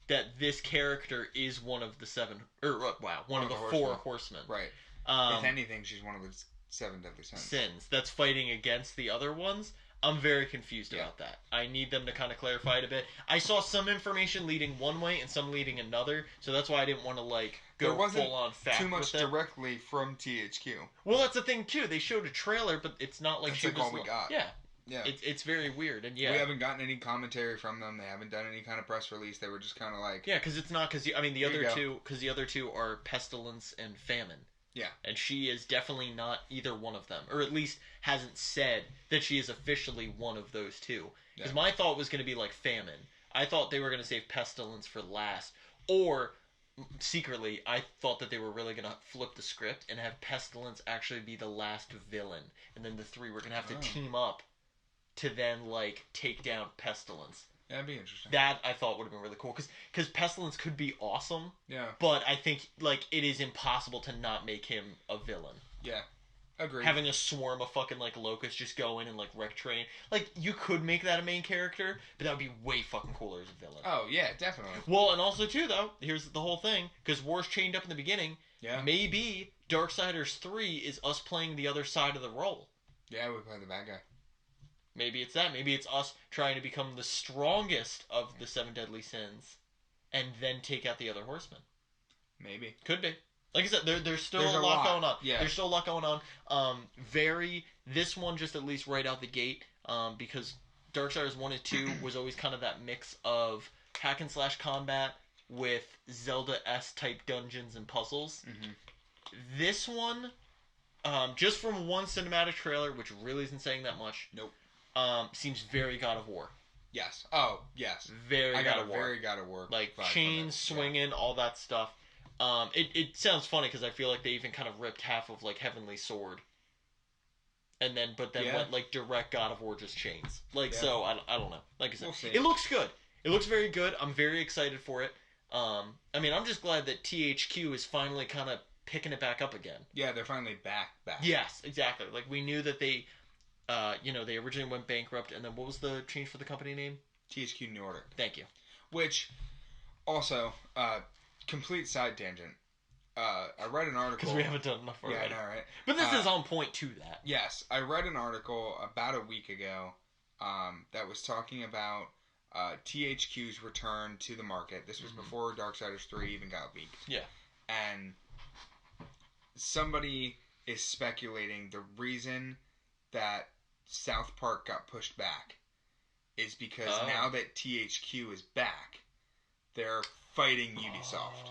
that this character is one of the 7... one of the 4 horsemen. Right. If anything, she's one of the 7 Deadly Sins that's fighting against the other ones. I'm very confused about that. I need them to kind of clarify it a bit. I saw some information leading one way and some leading another, so that's why I didn't want to go full on fact. Too much with directly from THQ. Well, that's the thing too. They showed a trailer, but it's not like that's all we got. Yeah. Yeah. It's very weird, and we haven't gotten any commentary from them. They haven't done any kind of press release. They were just kind of like because it's not the other two are Pestilence and Famine. Yeah. And she is definitely not either one of them. Or at least hasn't said that she is officially one of those two. Because my thought was going to be like Famine. I thought they were going to save Pestilence for last. Or, secretly, I thought that they were really going to flip the script and have Pestilence actually be the last villain. And then the 3 were going to have to team up to then, take down Pestilence. That'd be interesting. That, I thought, would have been really cool. Because Pestilence could be awesome. Yeah. But I think, it is impossible to not make him a villain. Yeah. Agreed. Having a swarm of fucking like locusts just go in and like wreck train. Like you could make that a main character, but that would be way fucking cooler as a villain. Oh yeah, definitely. Well, and also too though, here's the whole thing, because war's chained up in the beginning. Yeah. Maybe Darksiders 3 is us playing the other side of the role. Yeah, we play the bad guy. Maybe it's that. Maybe it's us trying to become the strongest of the 7 deadly sins, and then take out the other horsemen. Maybe. Could be. Like I said, there's still There's a lot going on. Yeah. There's still a lot going on. This one just at least right out the gate, because Darksiders 1 and 2 was always kind of that mix of hack and slash combat with Zelda-esque type dungeons and puzzles. Mm-hmm. This one, just from one cinematic trailer, which really isn't saying that much. Nope. Seems very God of War. Yes. Oh, yes. Very I God got of War. Very God of War. Like chains swinging, all that stuff. It sounds funny because I feel like they even kind of ripped half of like Heavenly Sword, and then went like direct God of War, just chains. Like so, I don't know. Like I said, we'll see. It looks good. It looks very good. I'm very excited for it. I mean, I'm just glad that THQ is finally kind of picking it back up again. Yeah, they're finally back. Yes, exactly. Like we knew that they, they originally went bankrupt, and then what was the change for the company name? THQ Nordic. Thank you. Which, also, complete side tangent. I read an article because we haven't done enough already. Yeah, I know, right? But this is on point to that. Yes, I read an article about a week ago that was talking about THQ's return to the market. This was before Darksiders 3 even got leaked. Yeah. And somebody is speculating the reason that South Park got pushed back is because now that THQ is back, they're fighting Ubisoft.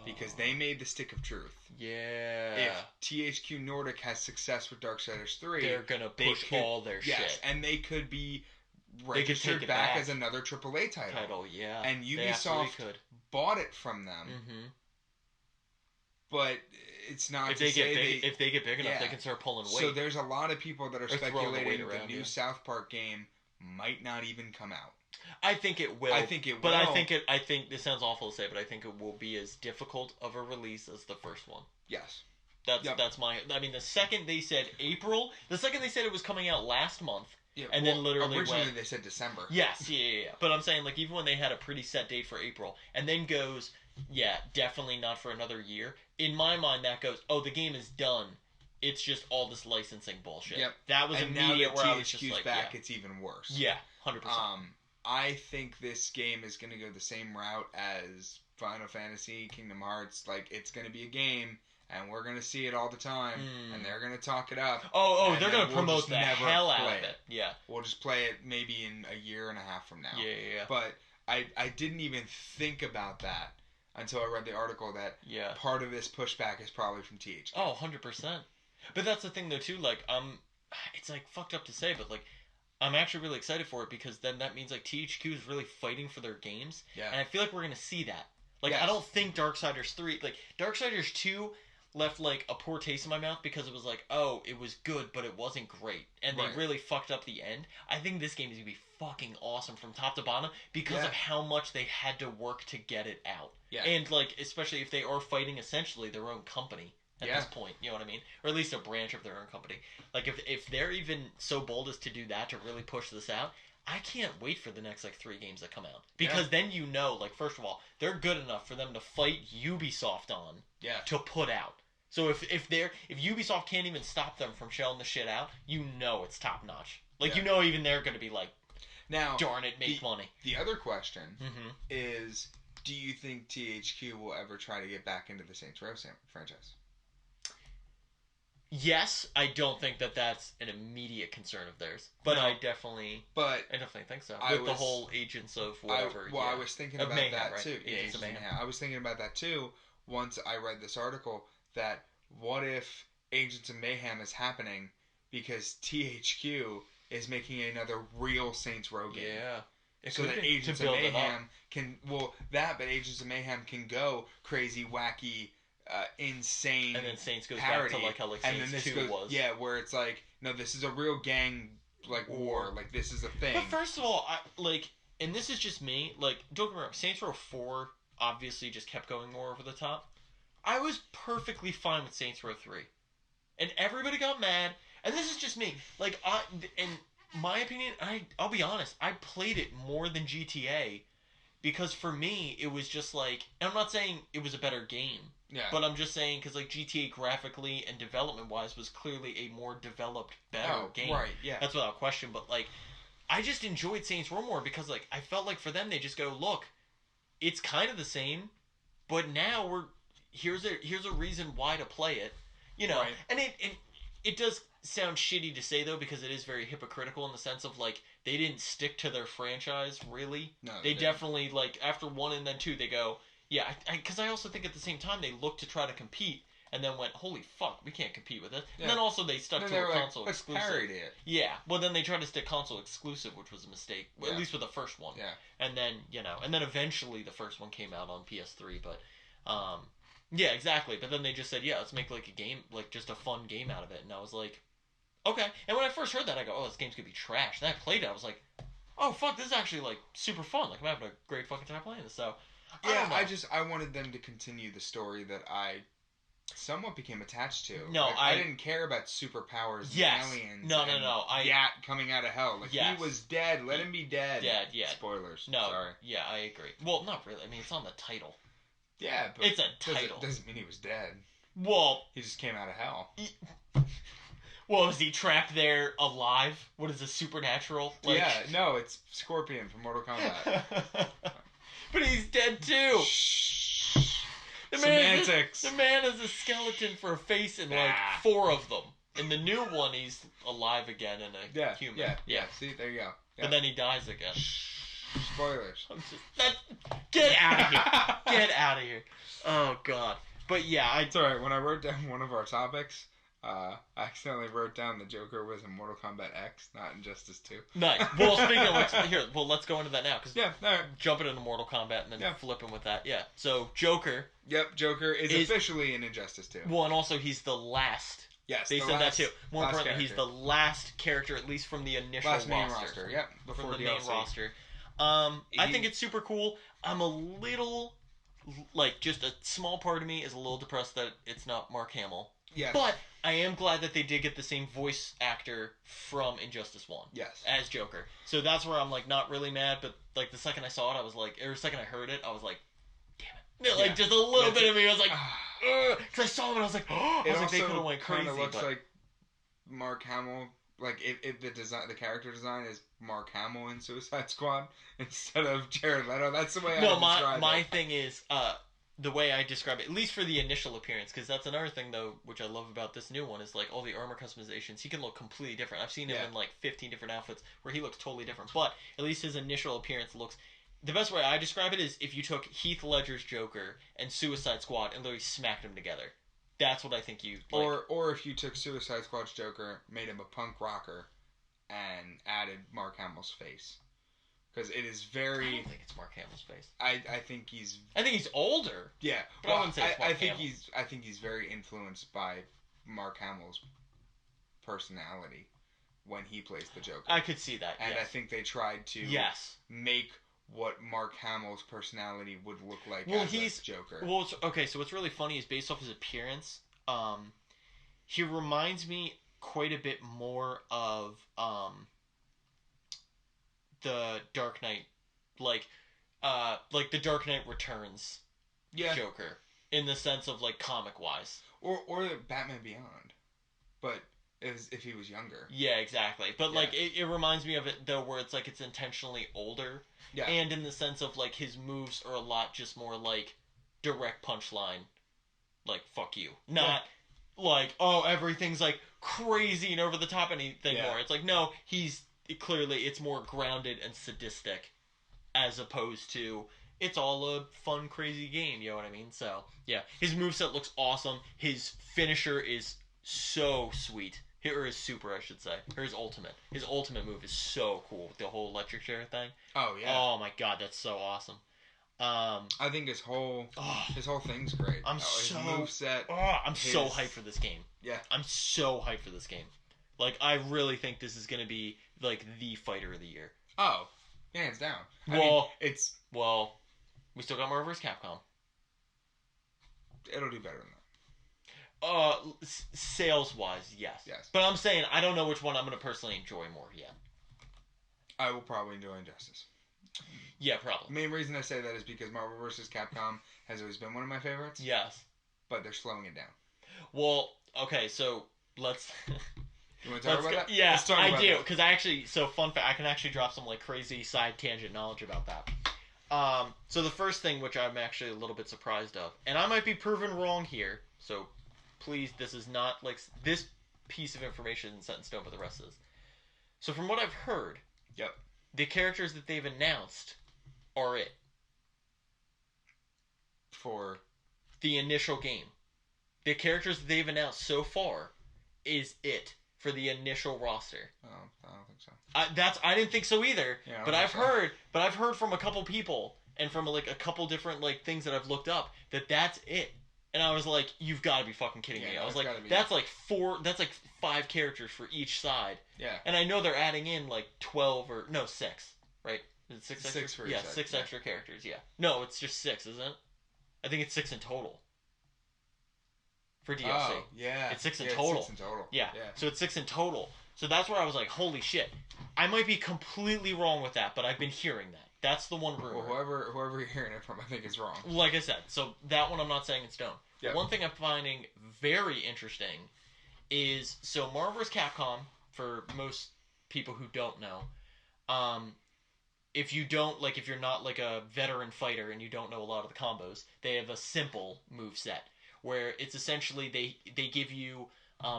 Because they made the Stick of Truth. Yeah. If THQ Nordic has success with Darksiders 3, they're gonna push all their shit. And they could be registered back as another AAA title. Yeah. And Ubisoft bought it from them. Mm-hmm. But it's not if they get big enough, they can start pulling weight. So there's a lot of people that are speculating the new South Park game might not even come out. I think it will. But I think this sounds awful to say, but I think it will be as difficult of a release as the first one. Yes. That's my. I mean, the second they said April, the second they said it was coming out last month, and then literally originally they said December. Yes, yeah. But I'm saying like even when they had a pretty set date for April, and then goes, yeah, definitely not for another year. In my mind, that goes, oh, the game is done. It's just all this licensing bullshit. Yep. That was and immediate. Now that where I was just like, back, it's even worse. Yeah, 100%. I think this game is going to go the same route as Final Fantasy, Kingdom Hearts. Like, it's going to be a game, and we're going to see it all the time, and they're going to talk it up. They're going to promote the hell out of it. Yeah. We'll just play it maybe in a year and a half from now. Yeah. But I didn't even think about that until I read the article that part of this pushback is probably from THQ. Oh, 100%. But that's the thing, though, too. Like, it's, like, fucked up to say, but, like, I'm actually really excited for it because then that means like THQ is really fighting for their games. Yeah. And I feel like we're going to see that. Like, I don't think Darksiders 3... Like, Darksiders 2 left, like, a poor taste in my mouth because it was like, oh, it was good, but it wasn't great. And they really fucked up the end. I think this game is going to be fucking awesome from top to bottom because of how much they had to work to get it out. Yeah. And, like, especially if they are fighting essentially their own company. At this point, you know what I mean? Or at least a branch of their own company. Like, if they're even so bold as to do that, to really push this out, I can't wait for the next, like, 3 games that come out. Because then you know, like, first of all, they're good enough for them to fight Ubisoft on to put out. So if Ubisoft can't even stop them from shelling the shit out, you know it's top-notch. Like, you know even they're going to be like, now, darn it, make money. The other question is, do you think THQ will ever try to get back into the Saints Row franchise? Yes, I don't think that that's an immediate concern of theirs, but I definitely think so. With the whole Agents of whatever. I was thinking about that too. Yeah, Agents of Mayhem. I was thinking about that too. Once I read this article, that what if Agents of Mayhem is happening because THQ is making another real Saints Row game? Yeah. So that Agents of Mayhem can but Agents of Mayhem can go crazy, wacky. Insane, and then Saints goes parody. back to like how like Saints 2 was. Yeah, where it's like, no, this is a real gang like war. Like this is a thing. But first of all, and this is just me. Like, don't get me wrong, Saints Row 4 obviously just kept going more over the top. I was perfectly fine with Saints Row 3. and everybody got mad. And this is just me. Like, in my opinion, I'll be honest, I played it more than GTA because for me, it was just like, and I'm not saying it was a better game, Yeah. but I'm just saying because like GTA graphically and development wise was clearly a more developed, better game. Right. Yeah. That's without question. But like, I just enjoyed Saints Row more because like I felt like for them they just go, look, it's kind of the same, but now here's a reason why to play it, you know. Right. And it does sound shitty to say though because it is very hypocritical in the sense of like they didn't stick to their franchise really. No, they didn't. definitely like after 1 and then 2 they go, yeah, because I also think at the same time they looked to try to compete and then went, holy fuck, we can't compete with this. Yeah. And then also they stuck to a console exclusive. Let's parody it. Yeah, well then they tried to stick console exclusive, which was a mistake. Yeah. At least with the first one. Yeah. And then eventually the first one came out on PS3, but yeah, exactly. But then they just said, yeah, let's make like a game, like just a fun game out of it. And I was like, okay. And when I first heard that, I go, oh, this game's gonna be trash. And I played it, I was like, oh fuck, this is actually like super fun. Like I'm having a great fucking time playing this. So yeah, I wanted them to continue the story that I somewhat became attached to. No, like, I didn't care about superpowers and aliens. No. Gat coming out of hell. Like he was dead. Let him be dead. Dead. Yeah. Spoilers. No. Sorry. Yeah, I agree. Well, not really. I mean, it's on the title. Yeah, but it's a title. Doesn't mean he was dead. Well, he just came out of hell. Well, is he trapped there alive? What is this, supernatural? Like... Yeah, no, it's Scorpion from Mortal Kombat. But he's dead too. Semantics. The man has a skeleton for a face and like 4 of them. In the new one, he's alive again and a human. Yeah. See, there you go. Yeah. But then he dies again. Spoilers. Get out of here. Get out of here. Oh, God. But yeah, it's alright. When I wrote down one of our topics, I accidentally wrote down the Joker was in Mortal Kombat X, not Injustice 2. Nice. Well, speaking of which, let's go into that now. Cause alright. Jumping into Mortal Kombat and then flipping with that. Yeah. So, Joker. Yep, Joker is officially in Injustice 2. Well, and also he's the last. Yes, they said that too. More importantly, he's the last character, at least from the initial main roster. Yep, before the main roster. I think it's super cool. I'm a little, like, just a small part of me is a little depressed that it's not Mark Hamill. Yes. But I am glad that they did get the same voice actor from Injustice 1. Yes. As Joker. So that's where I'm, like, not really mad, but, like, the second I saw it, I was like, or the second I heard it, I was like, damn it. Like, just a little bit of me, I was like, because I saw him and I was like, oh, I was like, they could have went crazy. It looks like Mark Hamill, like, if the character design is Mark Hamill in Suicide Squad instead of Jared Leto, that's the way I describe it. My thing is, the way I describe it, at least for the initial appearance, because that's another thing, though, which I love about this new one, is, like, all the armor customizations, he can look completely different. I've seen him in, like, 15 different outfits where he looks totally different, but at least his initial appearance looks... The best way I describe it is if you took Heath Ledger's Joker and Suicide Squad and literally smacked them together. That's what I think you... Like. Or if you took Suicide Squad's Joker, made him a punk rocker, and added Mark Hamill's face. Because it is very... I don't think it's Mark Hamill's face. I think he's... I think he's older. Yeah. But I wouldn't say it's Mark Hamill. I think he's very influenced by Mark Hamill's personality when he plays the Joker. I could see that, And I think they tried to make what Mark Hamill's personality would look like as a Joker. Well, so what's really funny is based off his appearance, he reminds me quite a bit more of the Dark Knight, like the Dark Knight Returns Joker, in the sense of, like, comic-wise. Or Batman Beyond, but if he was younger. Yeah, exactly. But, like, it reminds me of it, though, where it's, like, it's intentionally older. Yeah. And in the sense of, like, his moves are a lot just more, like, direct punchline. Like, fuck you. Not, like, oh, everything's, like, crazy and over the top anything more. It's like, no, it's more grounded and sadistic, as opposed to, it's all a fun, crazy game, you know what I mean? So, yeah. His moveset looks awesome. His finisher is so sweet. Or his super, I should say. Or his ultimate. His ultimate move is so cool. The whole electric chair thing. Oh, yeah. Oh, my God. That's so awesome. I think his whole thing's great. I'm so hyped for this game. Yeah. I'm so hyped for this game. Like, I really think this is going to be, like, the fighter of the year. Oh. Hands down. Well, we still got Marvel vs. Capcom. It'll do better than that. Sales-wise, yes. Yes. But I'm saying I don't know which one I'm going to personally enjoy more yet. I will probably enjoy Injustice. Yeah, probably. The main reason I say that is because Marvel vs. Capcom has always been one of my favorites. Yes. But they're slowing it down. Well, okay, so let's... You want to talk about that? Yeah, Let's talk I about do, that. because so fun fact, I can actually drop some like crazy side tangent knowledge about that. So the first thing, which I'm actually a little bit surprised of, and I might be proven wrong here, so please, this is not like this piece of information isn't set in stone, but the rest is. So from what I've heard, yep, the characters that they've announced are it for the initial game. The characters that they've announced so far is it for the initial roster. Oh, I don't think so. I didn't think so either. Yeah, but I've heard from a couple people and from like a couple different like things that I've looked up that that's it. And I was like, you've got to be fucking kidding me. I was like, that's like 5 characters for each side. Yeah. And I know they're adding in like 6, right? Is it 6 extra? 6 for yeah, side, 6 extra characters, yeah. No, it's just 6, isn't it? I think it's 6 in total. For DLC. Oh, yeah. It's 6 in total. 6 in total. Yeah. So it's 6 in total. So that's where I was like, holy shit. I might be completely wrong with that, but I've been hearing that. That's the one rumor. Well, whoever you're hearing it from, I think is wrong. Like I said, so that one I'm not saying in stone. Yep. One thing I'm finding very interesting is, so Marvel vs. Capcom, for most people who don't know, if you're not like a veteran fighter and you don't know a lot of the combos, they have a simple move set where it's essentially they give you,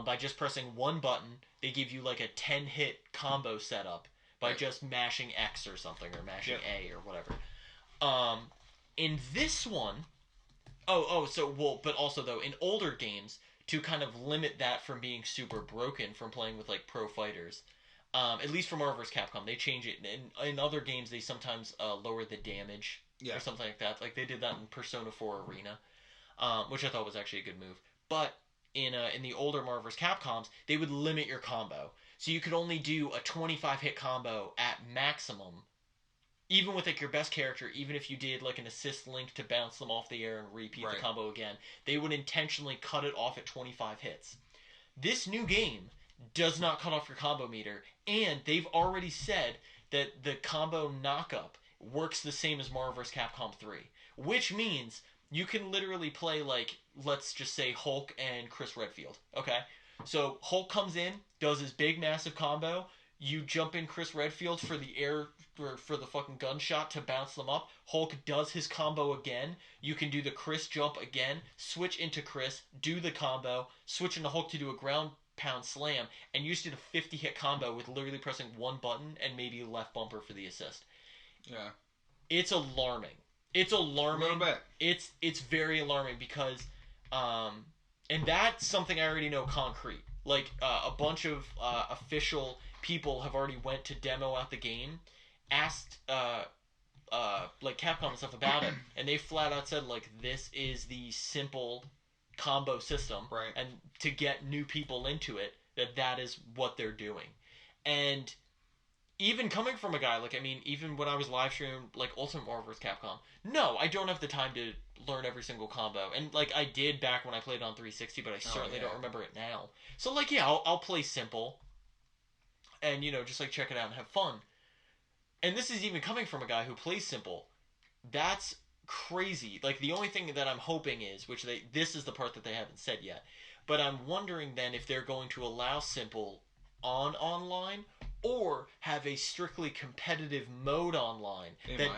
by just pressing one button, they give you like a 10-hit combo setup by just mashing X or something, or mashing A or whatever. In this one, but also though, in older games, to kind of limit that from being super broken from playing with like pro fighters, at least for Marvel vs. Capcom, they change it. In other games, they sometimes lower the damage or something like that. Like they did that in Persona 4 Arena, which I thought was actually a good move. But in the older Marvel vs. Capcoms, they would limit your combo. So you could only do a 25-hit combo at maximum, even with like your best character, even if you did like an assist link to bounce them off the air and repeat the combo again, they would intentionally cut it off at 25 hits. This new game does not cut off your combo meter, and they've already said that the combo knockup works the same as Marvel vs. Capcom 3, which means you can literally play like, let's just say Hulk and Chris Redfield, okay? So Hulk comes in, does his big massive combo, you jump in Chris Redfield for the air, for the fucking gunshot to bounce them up. Hulk does his combo again. You can do the Chris jump again, switch into Chris, do the combo, switch into Hulk to do a ground pound slam, and you just did a 50-hit combo with literally pressing one button and maybe left bumper for the assist. Yeah. It's alarming. It's alarming. A little bit. It's very alarming because, and that's something I already know concrete. Like, a bunch of official people have already went to demo out the game, asked like Capcom and stuff about it, and they flat out said like, this is the simple combo system, right? And to get new people into it, that is what they're doing. And even coming from a guy like, I mean, even when I was live streaming like Ultimate Marvel vs. Capcom, no, I don't have the time to learn every single combo, and like I did back when I played on 360, but I certainly don't remember it now. So like, yeah, I'll play simple, and you know, just like check it out and have fun. And this is even coming from a guy who plays simple. That's crazy. Like, the only thing that I'm hoping is, this is the part that they haven't said yet, but I'm wondering then if they're going to allow simple online, or have a strictly competitive mode online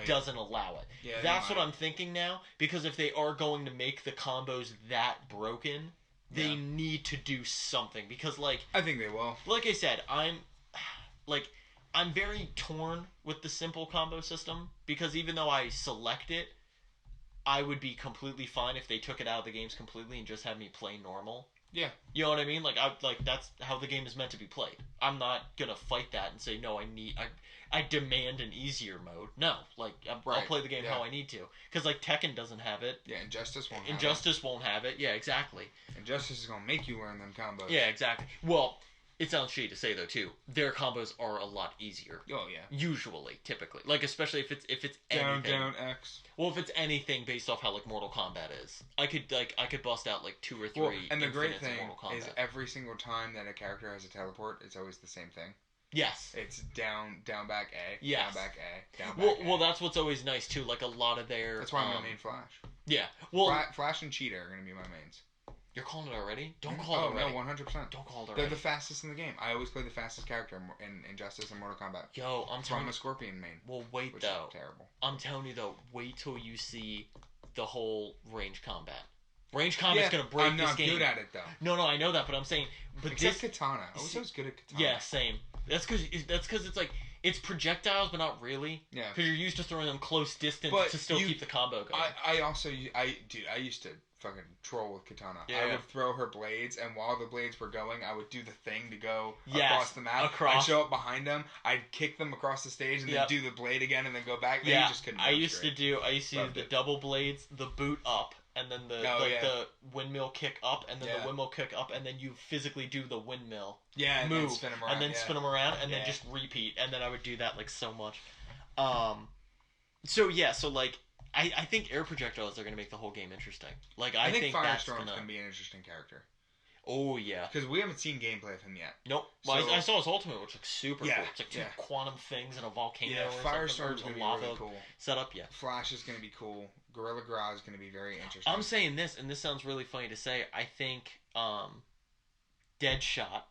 doesn't allow it. Yeah, that's what I'm thinking now, because if they are going to make the combos that broken, they need to do something, because like, I think they will. Like I said, I'm very torn with the simple combo system, because even though I select it, I would be completely fine if they took it out of the games completely and just had me play normal. Yeah. You know what I mean? Like, that's how the game is meant to be played. I'm not gonna fight that and say, no, I demand an easier mode. No, like, I'll play the game how I need to. Because, like, Tekken doesn't have it. Yeah, Injustice won't have it. Injustice won't have it. Yeah, exactly. Injustice is gonna make you learn them combos. Yeah, exactly. Well, It sounds shitty to say though too. Their combos are a lot easier. Oh yeah. Usually, typically, like especially if it's Down anything. down X. Well, if it's anything based off how like Mortal Kombat is, I could bust out like 2 or 3. Well, and the great infinites thing in Mortal Kombat. is every single time that a character has a teleport, it's always the same thing. Yes. It's down back A. Yes. Down back A. Down back A. Well, that's what's always nice too. Like a lot of their. That's why I'm gonna main Flash. Yeah. Well, Flash and Cheetah are gonna be my mains. You're calling it already? Don't call it already. Oh, no, 100%. Don't call it already. They're the fastest in the game. I always play the fastest character in Injustice and Mortal Kombat. Yo, I'm telling you. I'm a Scorpion main. Well, wait which though. Is terrible. I'm telling you though. Wait till you see the whole range combat. Range combat's gonna break this game. I'm not good at it though. No, I know that, but I'm saying. But except Katana. I was always good at Katana. Yeah, same. That's because it's like it's projectiles, but not really. Yeah. Because you're used to throwing them close distance to still keep the combo going. I used to fucking troll with Katana. Yeah. I would throw her blades, and while the blades were going, I would do the thing to go across the map. Across. I'd show up behind them. I'd kick them across the stage, and then do the blade again, and then go back. Yeah. You just couldn't. I used to do the double blades, the boot up, and then the windmill kick up, and then the windmill kick up, and then you physically do the windmill. Yeah, and move, then spin them around. And then spin them around, and then just repeat, and then I would do that like so much. So like. I think air projectiles are going to make the whole game interesting. Like I think Firestorm's going to be an interesting character. Oh yeah, because we haven't seen gameplay of him yet. Nope. Well, I saw his ultimate, which looks super cool. It's like two quantum things and a volcano. Yeah, Firestorm's going to be really cool. Setup, yeah. Flash is going to be cool. Gorilla Grodd is going to be very interesting. I'm saying this, and this sounds really funny to say. I think Deadshot.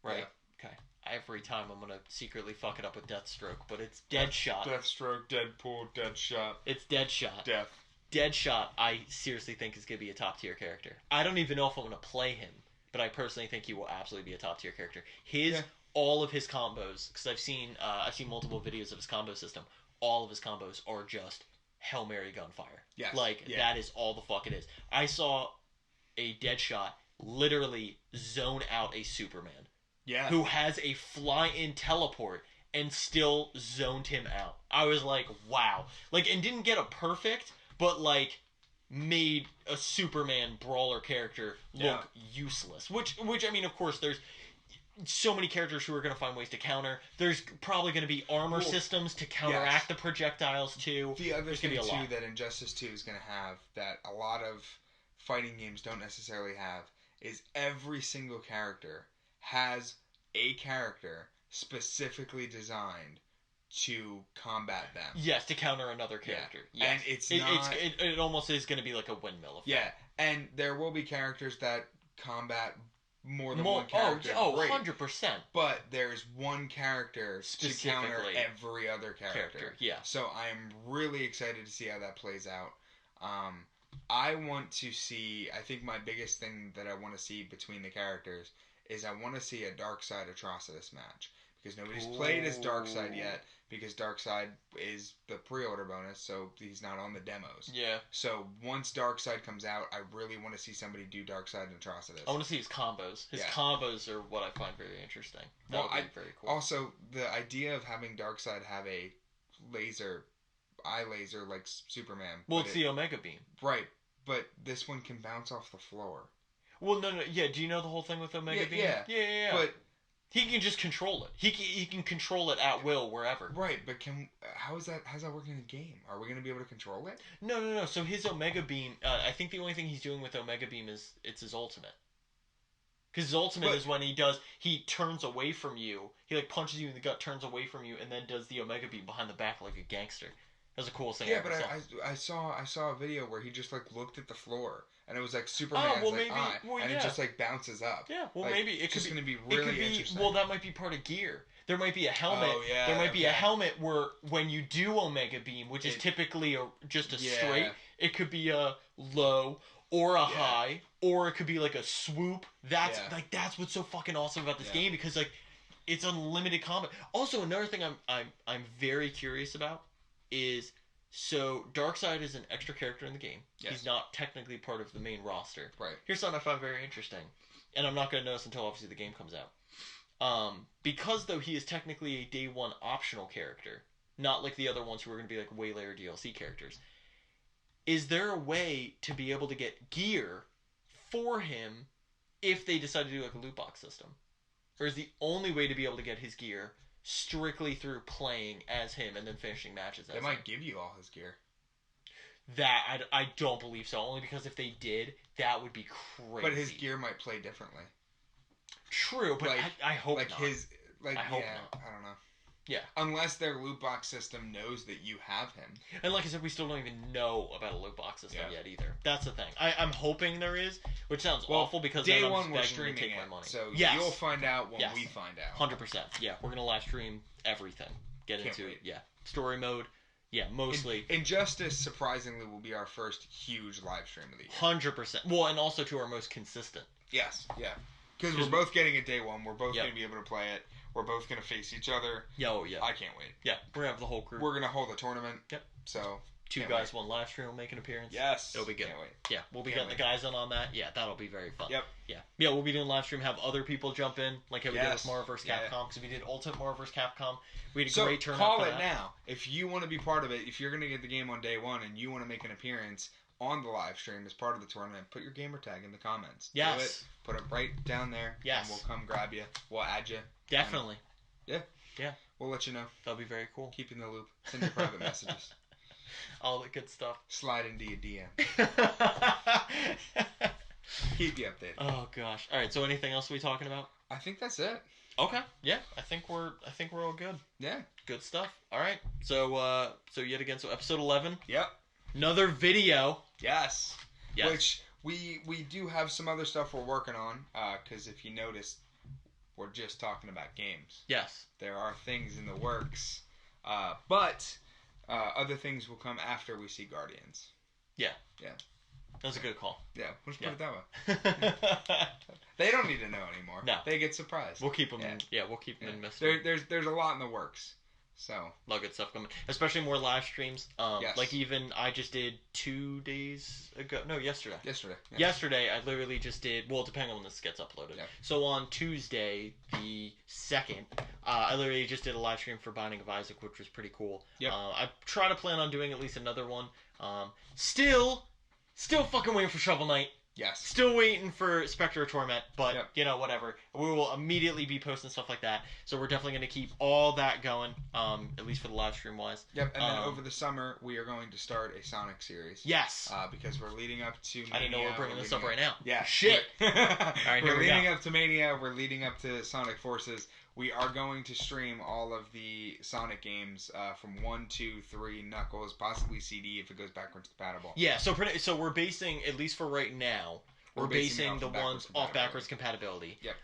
Right. Yeah. Okay. Every time I'm gonna secretly fuck it up with Deathstroke, but it's Deadshot. Deathstroke, Deadpool, Deadshot. It's Deadshot. Death. Deadshot, I seriously think is gonna be a top tier character. I don't even know if I'm gonna play him, but I personally think he will absolutely be a top tier character. All of his combos, because I've seen multiple videos of his combo system. All of his combos are just Hail Mary gunfire. Yes. That is all the fuck it is. I saw a Deadshot literally zone out a Superman. Yeah. Who has a fly-in teleport and still zoned him out. I was like, wow. And didn't get a perfect, but, made a Superman brawler character look useless. Which, I mean, of course, there's so many characters who are going to find ways to counter. There's probably going to be armor systems to counteract the projectiles, too. The other thing, too, that Injustice 2 is going to have that a lot of fighting games don't necessarily have is every single character has a character specifically designed to combat them. Yes, to counter another character. Yeah. Yes. And it almost is going to be like a windmill effect. Yeah, and there will be characters that combat more than one character. 100%. But there's one character to counter every other character. Yeah. So I'm really excited to see how that plays out. I want to see, I think my biggest thing that I want to see between the characters is I want to see a Darkseid Atrocitus match. Because nobody's played as Darkseid yet, because Darkseid is the pre-order bonus, so he's not on the demos. Yeah. So once Darkseid comes out, I really want to see somebody do Darkseid Atrocitus. I want to see his combos. His combos are what I find very interesting. That would be very cool. Also, the idea of having Darkseid have a eye laser like Superman. Well, it's the Omega Beam. Right, but this one can bounce off the floor. Well, no, yeah. Do you know the whole thing with Omega Beam? Yeah. But he can just control it. He can control it at will wherever. Right, but how's that working in the game? Are we going to be able to control it? No. So his Omega Beam, I think the only thing he's doing with Omega Beam is it's his ultimate. Because his ultimate is when he turns away from you. He punches you in the gut, turns away from you, and then does the Omega Beam behind the back like a gangster. That's the coolest thing I ever saw. I saw a video where he just looked at the floor. And it was Superman's eye, and it just bounces up. Yeah, well maybe it could be going to be really interesting. Well, that might be part of gear. There might be a helmet. Oh, yeah, there might be a helmet where when you do Omega Beam, which is typically just a straight, it could be a low or a high, or it could be a swoop. That's that's what's so fucking awesome about this game, because it's unlimited combat. Also, another thing I'm very curious about is, so Darkseid is an extra character in the game. Yes. He's not technically part of the main roster. Right. Here's something I find very interesting, and I'm not going to notice until obviously the game comes out. Because though he is technically a day one optional character, not like the other ones who are going to be way later DLC characters, is there a way to be able to get gear for him if they decide to do a loot box system? or is the only way to be able to get his gear strictly through playing as him and then finishing matches as They him. might give you all his gear. That, I don't believe so. Only because if they did, that would be crazy. But his gear might play differently. True, but like, I hope like not. I hope not. not. I don't know. Yeah. Unless their loot box system knows that you have him. And like I said, we still don't even know about a loot box system Yeah. yet either. That's the thing. I'm hoping there is, which sounds awful because day then I'm one just we're begging to streaming take it, my money. so yes. you'll find out when Yes. we find out. 100%. Yeah, we're gonna live stream everything. Get Can't into wait. story mode. Yeah, mostly. Injustice surprisingly will be our first huge live stream of the year. 100%. Well, and also to our most consistent. Yes, yeah. Because we're both getting it day one. We're both going to be able to play it. We're both going to face each other. Oh, yeah. I can't wait. Yeah, we're going to have the whole crew. We're going to hold a tournament. Yep. So, two guys, one live stream will make an appearance. Yes. It'll be good. Can't wait. Yeah, we'll be getting the guys in on that. Yeah, that'll be very fun. Yep. Yeah. Yeah, we'll be doing live stream, have other people jump in, like how we did with Marvel vs. Capcom, because we did Ultimate Marvel vs. Capcom. We had a great turnout call for it that. now. If you want to be part of it, if you're going to get the game on day one and you want to make an appearance on the live stream as part of the tournament, put your gamer tag in the comments. Yes. Do it. Put it right down there. Yes. And we'll come grab you. We'll add you. Definitely. Yeah. Yeah. We'll let you know. That'll be very cool. Keep you in the loop. Send your private messages. All the good stuff. Slide into your DM. Keep you updated. Oh gosh. All right. So anything else we talking about? I think that's it. Okay. Yeah. I think we're all good. Yeah. Good stuff. All right. So yet again, episode 11. Yep. Another video. Yes. Yes. Which we do have some other stuff we're working on. Because if you noticed, we're just talking about games. Yes. There are things in the works. But other things will come after we see Guardians. Yeah. Yeah. That's a good call. Yeah, let's put it that way. They don't need to know anymore. No. They get surprised. We'll keep them. Yeah. We'll keep them in mystery. There's a lot in the works. So. A lot of good stuff coming, especially more live streams. Yes. Like even I just did 2 days ago. No, yesterday. Yesterday. Yeah. Yesterday, I literally just did. Well, depending on when this gets uploaded. Yeah. So on Tuesday, the 2nd, I literally just did a live stream for Binding of Isaac, which was pretty cool. Yep. I try to plan on doing at least another one. Still fucking waiting for Shovel Knight. Yes. Still waiting for Spectre of Torment, but, Yep. Whatever. We will immediately be posting stuff like that. So we're definitely going to keep all that going, at least for the live stream wise. Yep, and then over the summer, we are going to start a Sonic series. Yes. Because we're leading up to Mania. I didn't know we were bringing this up right now. Yeah. Shit. All right, we're leading up to Mania. We're leading up to Sonic Forces. We are going to stream all of the Sonic games from 1, 2, 3, Knuckles, possibly CD if it goes backwards compatible. Yeah, so we're basing, at least for right now, we're basing the ones off backwards compatibility. Yep.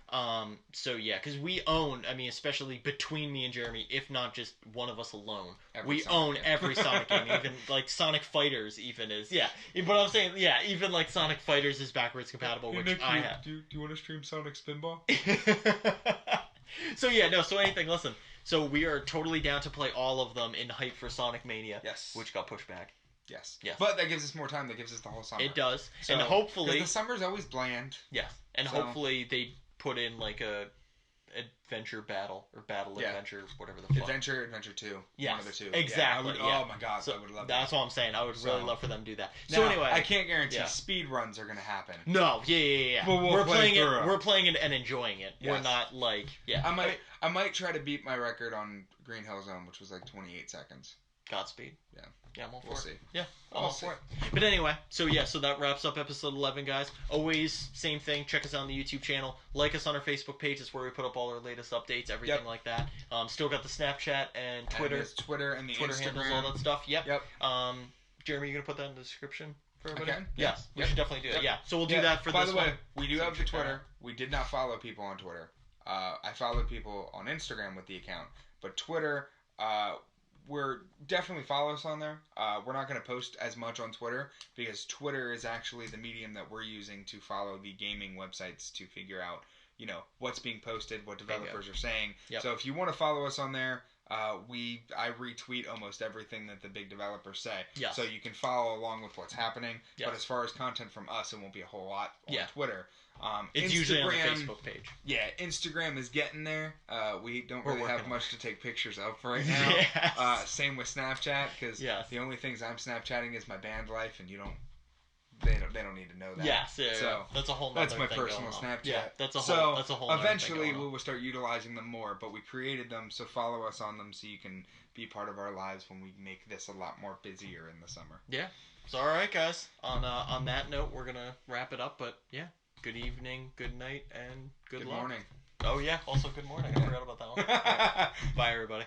So yeah, because we own, especially between me and Jeremy, if not just one of us alone, we own every Sonic game. Even like Sonic Fighters, even is But I'm saying even like Sonic Fighters is backwards compatible, which Nick, I have. Do you want to stream Sonic Spinball? So listen. So we are totally down to play all of them in hype for Sonic Mania. Yes. Which got pushed back. Yes. Yes. But that gives us more time. That gives us the whole summer. It does. So, and hopefully... the summer's always bland. Yes. And hopefully they put in like a adventure battle or battle adventure, whatever the fuck. Adventure 2. Yes. One of the two. Exactly. Oh my god, I would love that. That's what I'm saying. I would really love for them to do that. Now, So anyway... I can't guarantee speed runs are going to happen. No. Yeah. But we're playing it. We're playing it and enjoying it. Yes. We're not like... Yeah. I might try to beat my record on Green Hill Zone, which was like 28 seconds. Godspeed. Yeah. Yeah, I'm all for We'll it. see. Yeah, I'm all for it. But anyway, so that wraps up episode 11, guys. Always, same thing. Check us out on the YouTube channel. Like us on our Facebook page. That's where we put up all our latest updates, everything like that. Still got the Snapchat and Twitter. And Twitter and the Twitter Instagram. handles, all that stuff. Yep. Jeremy, you going to put that in the description for everybody? Okay. Yes. We should definitely do it. Yeah. So we'll do that for By this the way, one. we do have the Twitter. We did not follow people on Twitter. I followed people on Instagram with the account. But Twitter... we're definitely follow us on there. We're not going to post as much on Twitter because Twitter is actually the medium that we're using to follow the gaming websites to figure out, what's being posted, what developers are saying. Yep. So if you want to follow us on there, I retweet almost everything that the big developers say. Yes. So you can follow along with what's happening. Yes. But as far as content from us, it won't be a whole lot on Twitter. It's usually on the Facebook page. Yeah, Instagram is getting there. We don't really have much to take pictures of right now. Yes. Same with Snapchat, because Yes. the only things I'm Snapchatting is my band life, and you don't they don't need to know that. Yes, yeah, So that's a whole nother that's my thing personal going on. Snapchat. Yeah, that's a so whole nother eventually thing going we on. will start utilizing them more, but we created them, so follow us on them so you can be part of our lives when we make this a lot more busier in the summer. Yeah. So all right, guys. On that note, we're gonna wrap it up. But yeah, good evening, good night, and good luck. Morning. Oh yeah, also good morning. I forgot about that one. Bye, everybody.